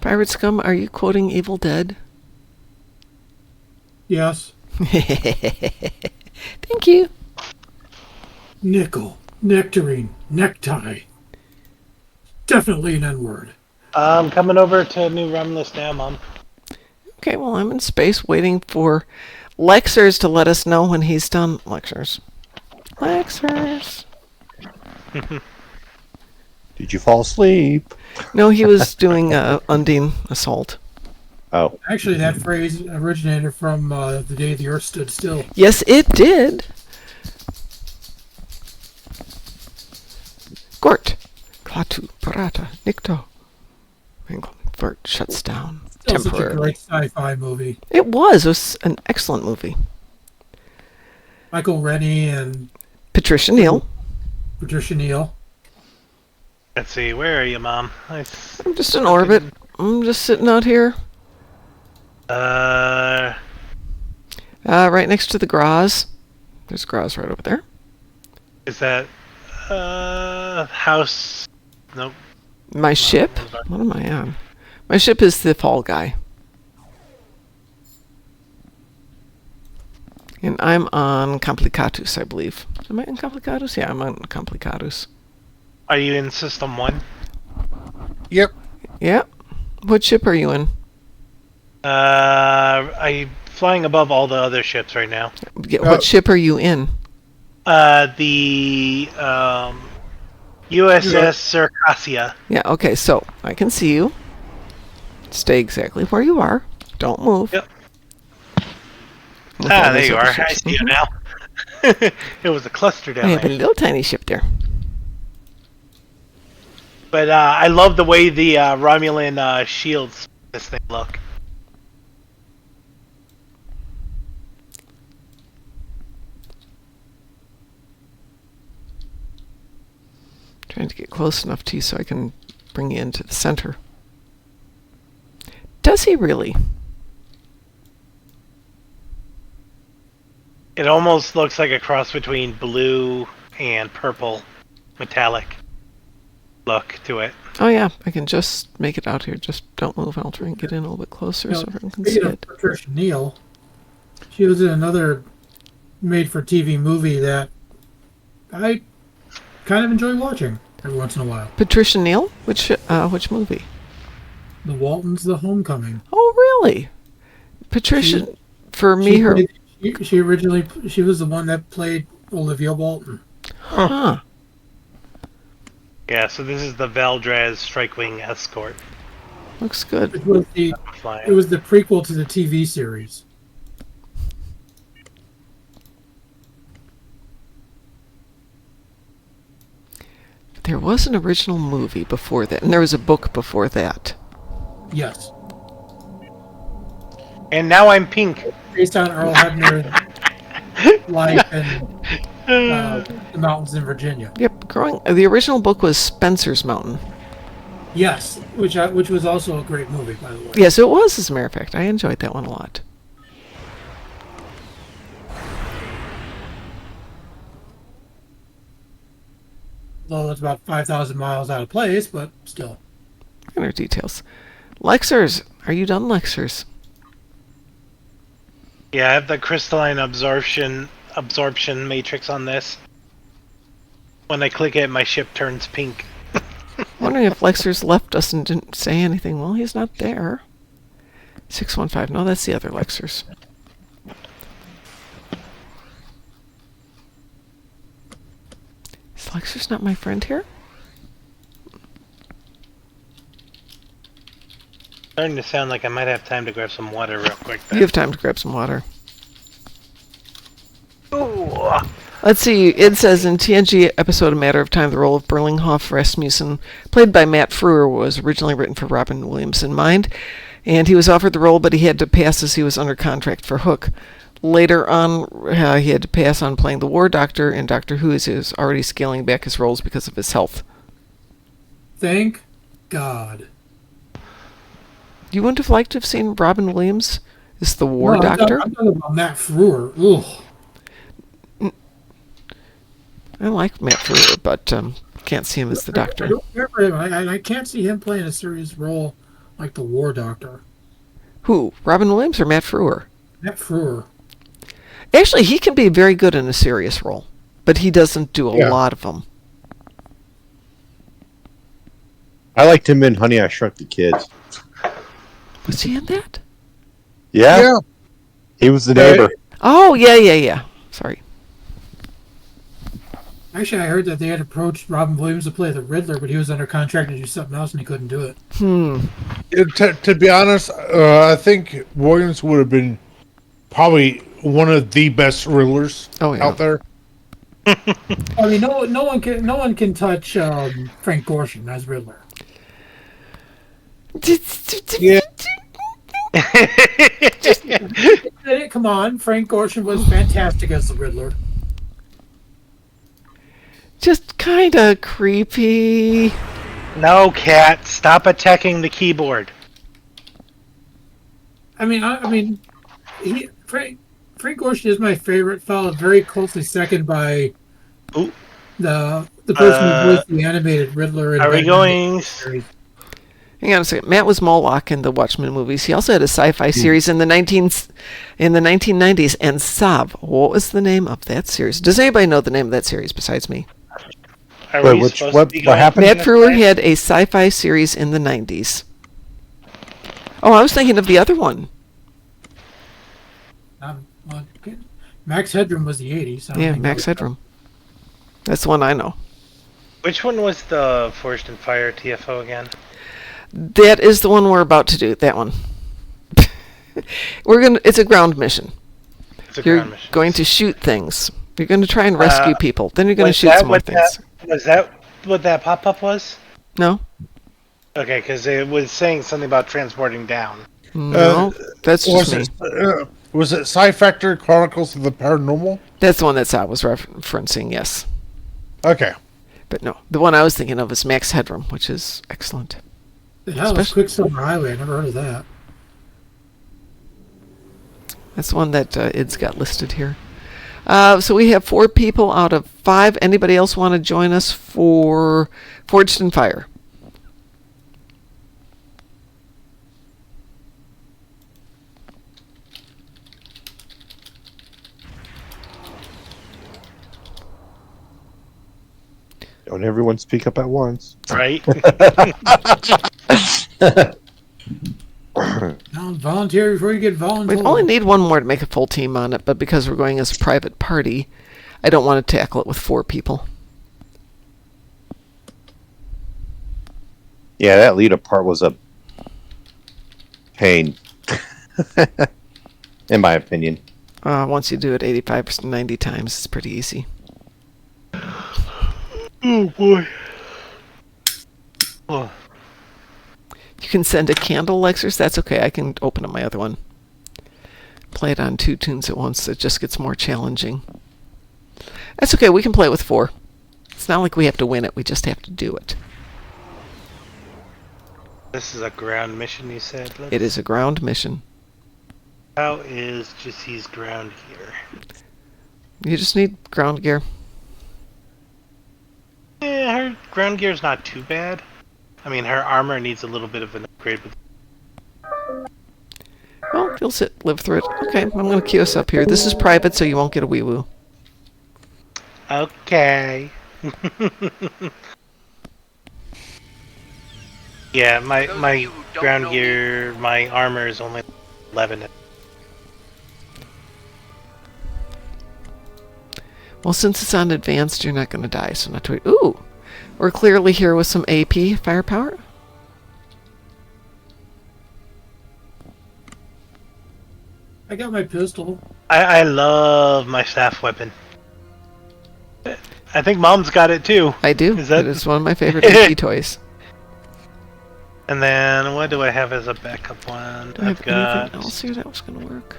Pirate Scum, are you quoting Evil Dead? Yes. Thank you. Nickel, nectarine, necktie. Definitely an N-word. I'm coming over to New Romulus now, Mom. Okay, well, I'm in space waiting for Lexers to let us know when he's done. Lexers. Did you fall asleep? No, he was doing Undine Assault. Oh, Actually, that phrase originated from the day the Earth stood still. Yes, it did. Barata, Nikto. Before it shuts down Still such a temporarily. great sci-fi movie. It was an excellent movie. Michael Rennie and Patricia Neal. Patricia Neal. Let's see, where are you, Mom? I'm just in orbit. I'm just sitting out here. Right next to the Graz. There's Graz right over there. Is that house? Nope. My ship? What am I on? My ship is the Fall Guy. And I'm on Complicatus, I believe. Am I on Complicatus? Yeah, I'm on Complicatus. Are you in System 1? Yep. Yeah. What ship are you in? I'm flying above all the other ships right now. Yeah, what ship are you in? The USS Circassia. Yeah, okay, so I can see you. Stay exactly where you are. Don't move. Yep. With all There those you other are. I ships. see you now. It was a cluster I down have a there. little tiny ship there. But I love the way the Romulan shields this thing look. Trying to get close enough to you so I can bring you into the center. Does he really? It almost looks like a cross between blue and purple metallic look to it. Oh yeah, I can just make it out here. Just don't move. I'll try and get in a little bit closer so everyone can see Speaking of it. Patricia Neal, she was in another made-for-TV movie that I kind of enjoy watching every once in a while. Patricia Neal? Which movie? The Waltons, The Homecoming. Oh really? Patricia, for me, her. She was the one that played Olivia Walton. Huh. Yeah, so this is the Valdres Strike-Wing Escort. Looks good. It was the prequel to the TV series. There was an original movie before that, and there was a book before that. Yes. And now I'm pink. Based on Earl Hebner's life in the mountains in Virginia. Yep, the original book was Spencer's Mountain. Yes, which was also a great movie, by the way. Yes, it was, as a matter of fact. I enjoyed that one a lot. Although it's about 5,000 miles out of place, but still. Inner details. Lexers. Are you done, Lexers? Yeah, I have the crystalline absorption matrix on this. When I click it, my ship turns pink. Wondering if Lexers left us and didn't say anything. Well, he's not there. 615. No, that's the other Lexers. Is Lexers not my friend here? Starting to sound like I might have time to grab some water real quick. You have time to grab some water. Ooh. Let's see. It says in TNG episode A Matter of Time, the role of Berlinghoff Rasmussen, played by Matt Frewer, was originally written for Robin Williams in mind, and he was offered the role, but he had to pass as he was under contract for Hook. Later on, he had to pass on playing the War Doctor in Doctor Who, as he was already scaling back his roles because of his health. Thank God. You wouldn't have liked to have seen Robin Williams as the War Doctor? I'm talking about Matt Frewer. Ugh. I like Matt Frewer, but can't see him as the Doctor. I don't care for him. I can't see him playing a serious role like the War Doctor. Who? Robin Williams or Matt Frewer? Matt Frewer. Actually, he can be very good in a serious role, but he doesn't do a lot of them. I liked him in Honey, I Shrunk the Kids. Was he in that? Yeah. He was the neighbor. Oh, yeah. Sorry. Actually, I heard that they had approached Robin Williams to play the Riddler, but he was under contract to do something else and he couldn't do it. To be honest, I think Williams would have been probably one of the best Riddlers out there. I mean, no one can touch Frank Gorshin as Riddler. Yeah. Come on, Frank Gorshin was fantastic as the Riddler. Just kind of creepy. No, cat, stop attacking the keyboard. I mean, Frank Gorshin is my favorite, followed very closely second by Ooh. the person who voiced the animated Riddler. In Are we Batman going? series. Hang on a second. Matt was Moloch in the Watchmen movies. He also had a sci-fi series in the 1990s. And Sav, what was the name of that series? Does anybody know the name of that series besides me? Are Wait, we which- supposed what- to be what going happened? Matt this Frewer way? had a sci-fi series in the 90s. Oh, I was thinking of the other one. Well, okay. Max Headroom was the 80s. I don't Yeah, think Max that was- Headroom. That's the one I know. Which one was the Forged in Fire TFO again? That is the one we're about to do. That one. It's a ground mission. It's a You're ground mission. going to shoot things. You're going to try and rescue people. Then you're going to Was shoot that some more what things. Was that what that pop-up was? No? Okay, because it was saying something about transporting down. No. That's just me. Was it Sci Factor Chronicles of the Paranormal? That's the one that Sal was referencing, yes. Okay. But no, the one I was thinking of is Max Headroom, which is excellent. The hell is Quicksilver Highway? I never heard of that. That's the one that Id's got listed here. So we have 4 people out of 5. Anybody else want to join us for Forged in Fire? Don't everyone speak up at once. Right? Now, volunteer before you get volunteered. We only need one more to make a full team on it, but because we're going as a private party, I don't want to tackle it with 4 people. Yeah, that lead up part was a pain, in my opinion. Once you do it 85 90 times, it's pretty easy. Oh boy. Oh. You can send a candle, Lexers. That's okay. I can open up my other one. Play it on 2 tunes at once. It just gets more challenging. That's okay. We can play it with 4. It's not like we have to win it. We just have to do it. This is a ground mission, you said? It is a ground mission. How is Jessie's ground gear? You just need ground gear. Yeah, her ground gear's not too bad. I mean, her armor needs a little bit of an upgrade. Well, you'll live through it. Okay, I'm going to queue us up here. This is private, so you won't get a wee-woo. Okay. Yeah, my ground gear, my armor is only 11. Well, since it's on advanced, you're not going to die, so not to worry. Ooh! We're clearly here with some AP firepower. I got my pistol. I love my staff weapon. I think Mom's got it too. I do. Is that- It is one of my favorite AP toys. And then what do I have as a backup one? Do I have anything else here that was going to work?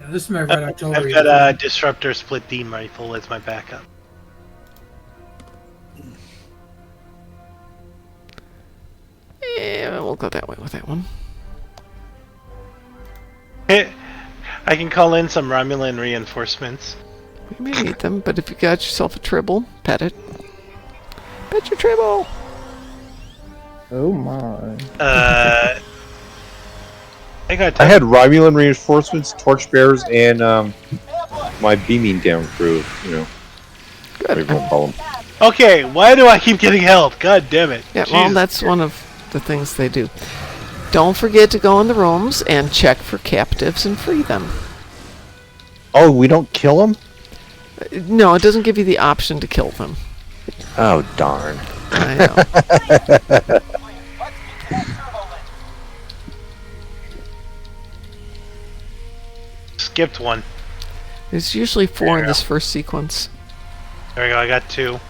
Yeah, this is my Red October. I've got a disruptor split beam rifle as my backup. Yeah, we'll go that way with that one. I can call in some Romulan reinforcements. You may need them, but if you got yourself a tribble, pet it. Pet your tribble! Oh my. I had Romulan reinforcements, torchbearers, and my beaming down crew. You know, whatever you want to call them. Okay, why do I keep getting help? God damn it. Yeah, well, Jeez. that's one of the things they do. Don't forget to go in the rooms and check for captives and free them. Oh, we don't kill them? No, it doesn't give you the option to kill them. Oh, darn. I know. Skipped one. There's usually 4 in Yeah. this first sequence. There we go, I got 2.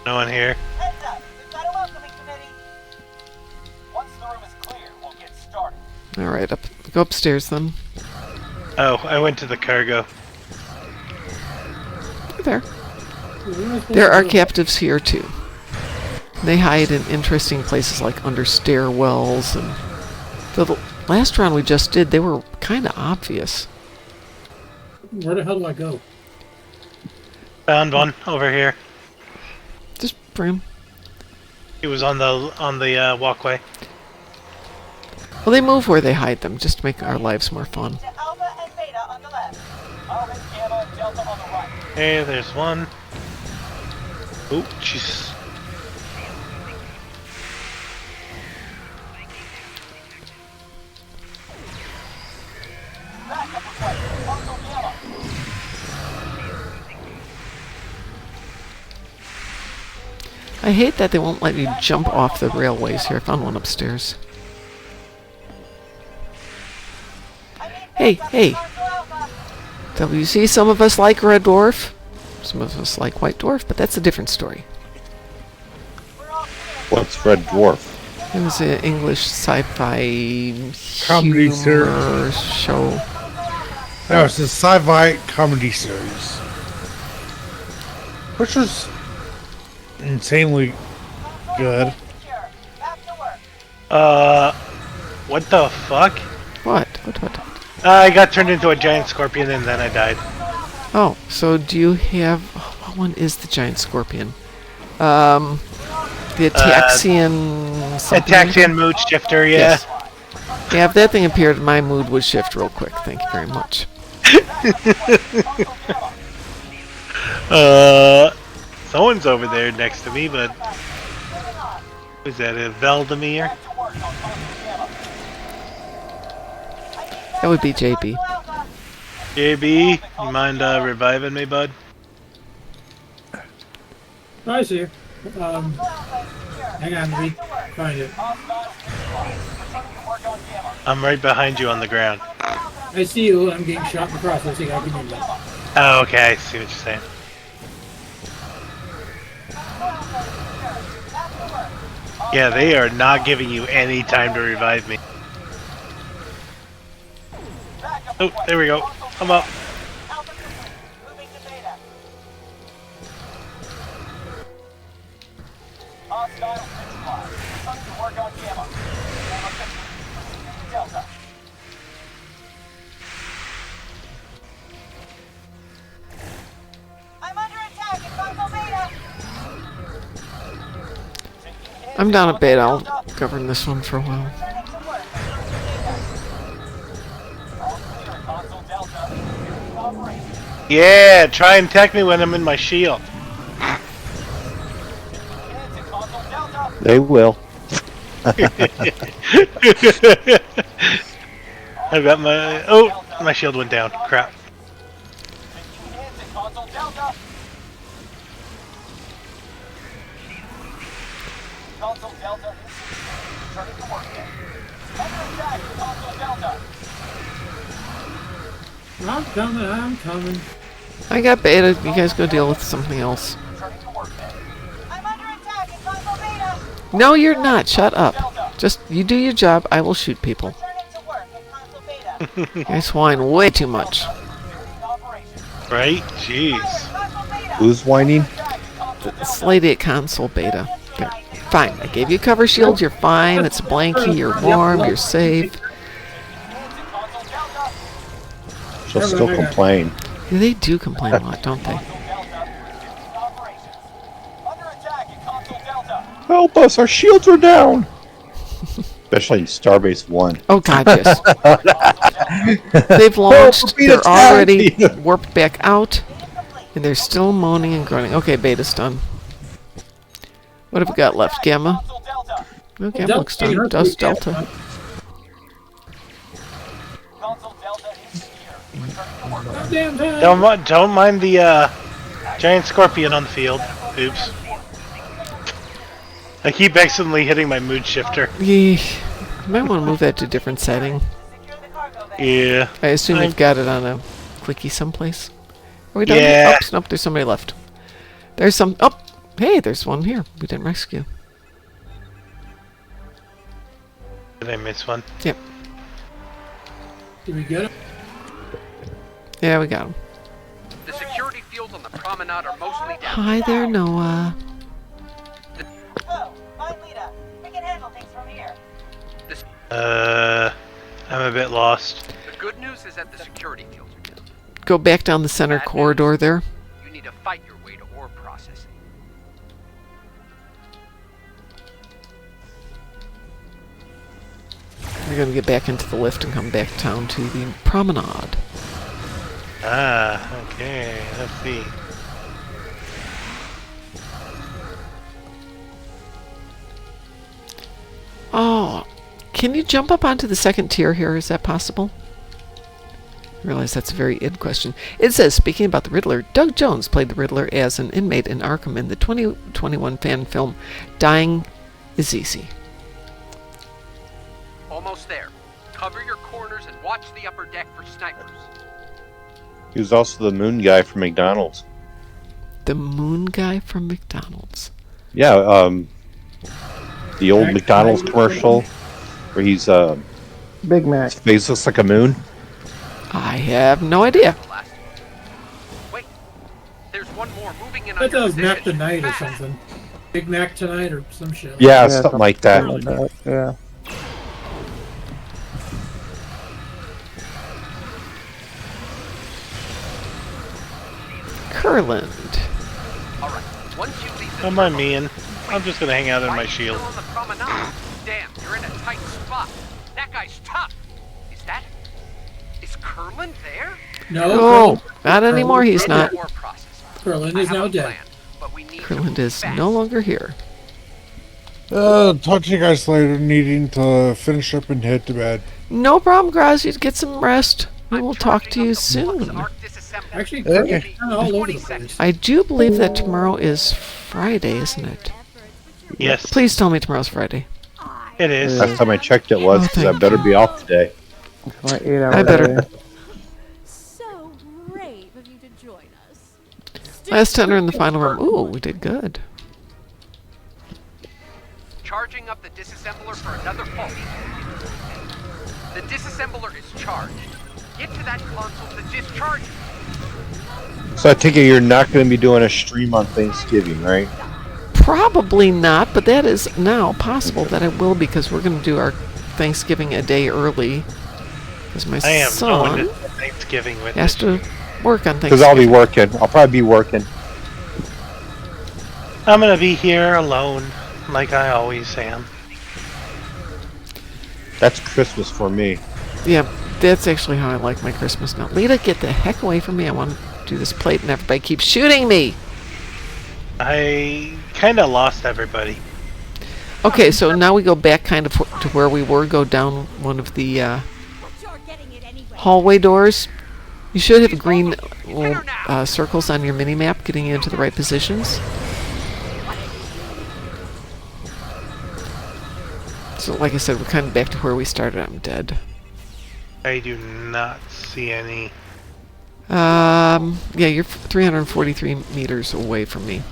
No one here. Heads up, we've got a welcoming committee. Once the room is clear, we'll get started. All right, go upstairs then. Oh, I went to the cargo. There. There are captives here too. They hide in interesting places like under stairwells, and the last round we just did, they were kind of obvious. Where the hell do I go? Found one over here. Just bring 'em. He was on the walkway. Well, they move where they hide them, just to make our lives more fun. To Alpha and Beta on the left. Alpha, Gamma, and Delta on the right. Hey, there's one. Oh, Jesus. Backup request. Console Gamma. I hate that they won't let you jump off the railways here. I found one upstairs. Hey, hey. WC, some of us like Red Dwarf. Some of us like White Dwarf, but that's a different story. What's Red Dwarf? It was an English sci-fi Comedy humor show. No, it's a sci-fi comedy series, which was insanely good. What the fuck? What? I got turned into a giant scorpion and then I died. Oh, so do you have... what one is the giant scorpion? The Ataxian... something? Ataxian mood shifter, yeah. Yes. Yeah, if that thing appeared, my mood would shift real quick. Thank you very much. Someone's over there next to me, but... Is that a Veldemir? That would be JB. JB, you mind reviving me, bud? I see you. Hang on, let me find it. I'm right behind you on the ground. I see you. I'm getting shot in the process. I can do that. Oh, okay, I see what you're saying. Yeah, they are not giving you any time to revive me. Oh, there we go. I'm up. I'm under attack in Console Beta. I'm down at Beta. I'll govern this one for a while. Yeah, try and attack me when I'm in my shield. They will. I've got my... Oh, my shield went down. Crap. I'm coming. I got Beta. You guys go deal with something else. I'm under attack in Console Beta. No, you're not. Shut up. Just, you do your job. I will shoot people. Returning to work in Console Beta. You guys whine way too much. Right? Jeez. Who's whining? This lady at console Beta. There. Fine. I gave you a cover shield. You're fine. It's a blankie. You're warm. You're safe. She'll still complain. Yeah, they do complain a lot, don't they? Help us! Our shields are down! Especially Starbase 1. Oh god, yes. They've launched. They're already warped back out. And they're still moaning and groaning. Okay, Beta's done. What have we got left? Gamma? No, Gamma looks done. Does Delta. Don't mind the giant scorpion on the field. Oops. I keep accidentally hitting my mood shifter. Yeah. Might want to move that to a different setting. Yeah. I assume you've got it on a clicky someplace. Are we done? Yeah. Oops, nope, there's somebody left. There's some... Oh! Hey, there's one here. We didn't rescue. Did I miss one? Yep. Did we get him? Yeah, we got him. The security fields on the promenade are mostly down. Hi there, Noah. Whoa, I'm Lita. We can handle things from here. I'm a bit lost. The good news is that the security fields are down. Go back down the center Bad corridor news, there. You need to fight your way to ore processing. We're going to get back into the lift and come back down to the promenade. Ah, okay. Let's see. Oh, can you jump up onto the second tier here? Is that possible? I realize that's a very id question. It says, speaking about the Riddler, Doug Jones played the Riddler as an inmate in Arkham in the 2021 fan film Dying is Easy. Almost there. Cover your corners and watch the upper deck for snipers. He was also the moon guy from McDonald's. The moon guy from McDonald's. Yeah, the old McDonald's commercial where he's Big Mac. his face looks like a moon. I have no idea. Wait, there's one more moving in I on thought it your was Mac position. tonight or Fast. something. Big Mac tonight or some shit. Yeah, something like that. Something like that. Yeah. Kurland. Alright, once you leave this Don't mind tunnel, me, Ian. I'm just gonna hang out in why my are you shield. still on the promenade? Damn, you're in a tight spot. That guy's tough. Is Kurland there? No, not anymore. He's not. Ore processing. Kurland I is have now a dead. plan, but we need to Kurland move is fast. no longer here. Talk to you guys later. Needing to finish up and head to bed. No problem, Graz. You get some rest. We I'm will talk to charging you up the Flux soon. Arc disassembler. Actually, Okay. Kurland's kinda all over 20 the seconds. place. I do believe that tomorrow is Friday, isn't it? Yes, Please tell me tomorrow's Friday. it is. Last time I checked, it was Oh, because I thank better be off today. It's my 8 hour I better- day. So brave of you to join us. Last tender in the final room. Ooh, we did good. Charging up the disassembler for another pulse. The disassembler is charged. Get to that console to discharge it. So I take it you're not going to be doing a stream on Thanksgiving, right? Probably not, but that is now possible that I will because we're going to do our Thanksgiving a day early. Because my I am going son to Thanksgiving with has to work on Because I'll be Thanksgiving. working. I'll probably be working. I'm gonna be here alone, like I always am. That's Christmas for me. Yeah, that's actually how I like my Christmas now. Lita, get the heck away from me. I want to do this plate and everybody keeps shooting me. I kind of lost everybody. Okay, so now we go back kind of to where we were. Go down one of the But you're getting it anyway. hallway doors. You should have green little circles on your mini-map getting you into the right positions. So like I said, we're kind of back to where we started. I'm dead. I do not see any. Yeah, you're 343 meters away from me.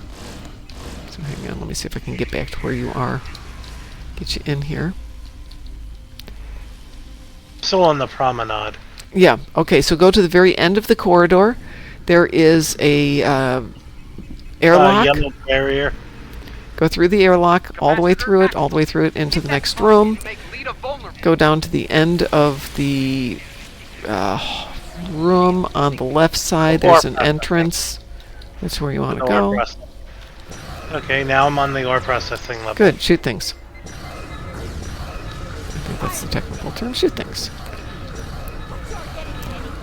So hang on, let me see if I can get back to where you are. Get you in here. Still on the promenade. Yeah, okay, so go to the very end of the corridor. There is a airlock. Yellow barrier. Go through the airlock, all the way through it, into the next room. Make Lita vulnerable. Go down to the end of the room on the left side. There's an entrance. That's where you want to Ore go. process. Okay, now I'm on the ore processing level. Good, shoot things. I think that's the technical term. Shoot things.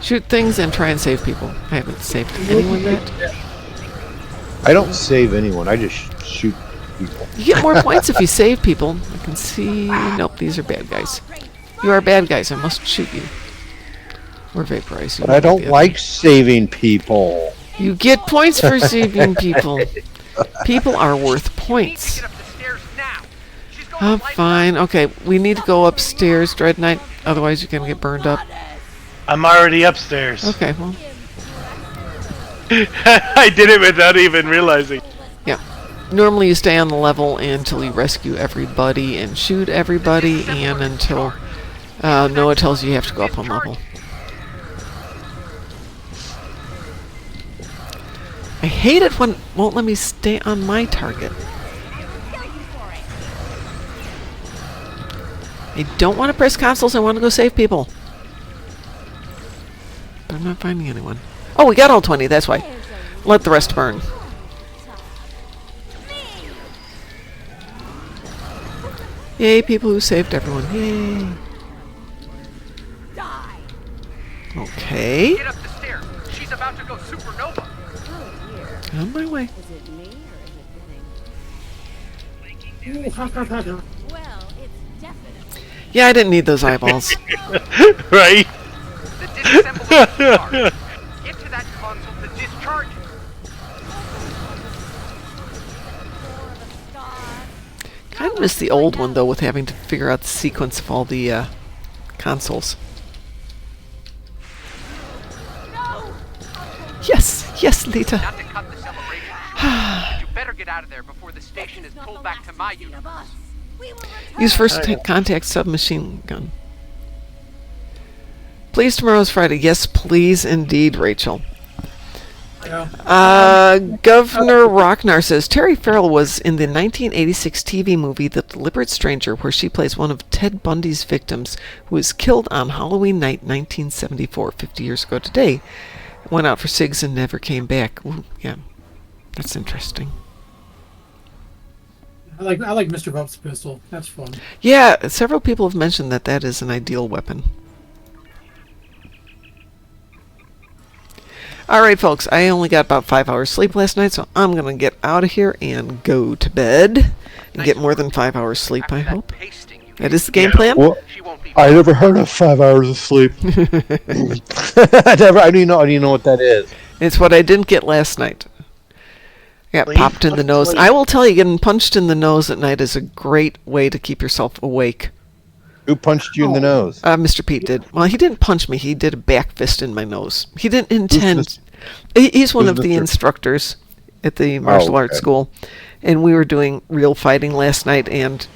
Shoot things and try and save people. I haven't saved anyone yet. I don't save anyone. I just shoot people. You get more points if you save people. I can see... Nope, these are bad guys. You are bad guys. I must shoot you. Or vaporize you. But I don't like saving people. You get points for saving people. People are worth You need to points. get up the stairs now. She's going Oh, to light fine. Okay, we need to go upstairs, Dread Knight. Otherwise, you're going to get burned up. I'm already upstairs. Okay, well, I did it without even realizing. yeah. Normally you stay on the level until you rescue everybody and shoot everybody, and until Noah tells you have to go up on level. I hate it when it won't let me stay on my target. I don't want to press consoles, I want to go save people. But I'm not finding anyone. Oh, we got all 20, that's why. Let the rest burn. Yay, people who saved everyone. Yay. Okay. Get up the stairs. She's about to go supernova. On my way. Is it me or is it getting? Well, it's definitely. Yeah, I didn't need those eyeballs. Right? The disassembler is charged. Get to that console to discharge it. Kind of miss the old one, though, with having to figure out the sequence of all the consoles. Yes, yes, Lita. Not to cut the celebration short, you better get out of there before the station is pulled back to my universe. Use first contact submachine gun. Please, tomorrow's Friday. Yes, please, indeed, Rachel. Governor Rocknar says Terry Farrell was in the 1986 TV movie The Deliberate Stranger, where she plays one of Ted Bundy's victims who was killed on Halloween night 1974, 50 years ago today. Went out for cigs and never came back. Ooh, yeah, that's interesting. I like Mr. Bub's pistol. That's fun. Yeah, several people have mentioned that that is an ideal weapon. Alright, folks, I only got about 5 hours sleep last night, so I'm going to get out of here and go to bed and get more than 5 hours sleep, I hope. That is the game plan? Well, I never heard of 5 hours of sleep. I don't even know what that is. It's what I didn't get last night. I got popped in the nose. I will tell you, getting punched in the nose at night is a great way to keep yourself awake. Who punched you in the nose? Mr. Pete did. Well, he didn't punch me. He did a back fist in my nose. He didn't intend. He's one of the instructors at the martial arts school, and we were doing real fighting last night, and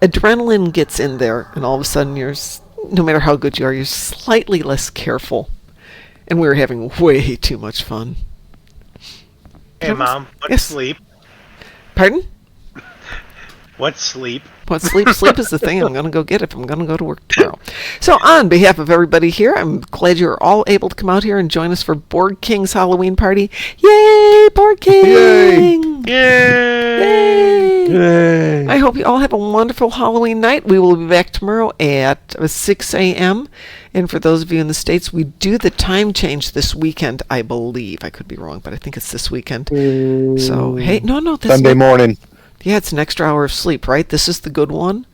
adrenaline gets in there, and all of a sudden no matter how good you are, you're slightly less careful. And we were having way too much fun. Hey, Mom, what's Yes. sleep? Pardon? What's sleep? What sleep? Sleep is the thing. I'm going to go get it. I'm going to go to work tomorrow. So on behalf of everybody here, I'm glad you're all able to come out here and join us for Borgking's Halloween party. Yay, Borgking! Yay! Yay! I hope you all have a wonderful Halloween night. We will be back tomorrow at 6 a.m. And for those of you in the States, we do the time change this weekend, I believe. I could be wrong, but I think it's this weekend. So, hey, no, that's Sunday morning. Yeah, it's an extra hour of sleep, right? This is the good one.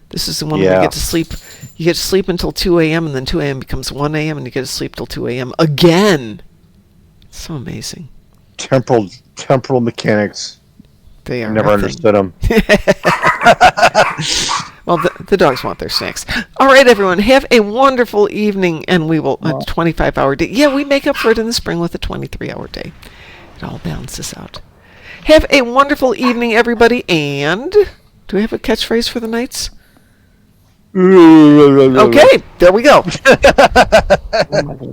This is the one where you get to sleep. You get to sleep until 2 a.m. and then 2 a.m. becomes 1 a.m. and you get to sleep till 2 a.m. again. So amazing. Temporal mechanics. They are. Never understood them. Well, the dogs want their snacks. All right, everyone, have a wonderful evening, and we will a 25-hour day. Yeah, we make up for it in the spring with a 23-hour day. It all balances out. Have a wonderful evening, everybody, and do we have a catchphrase for the nights? Okay, there we go.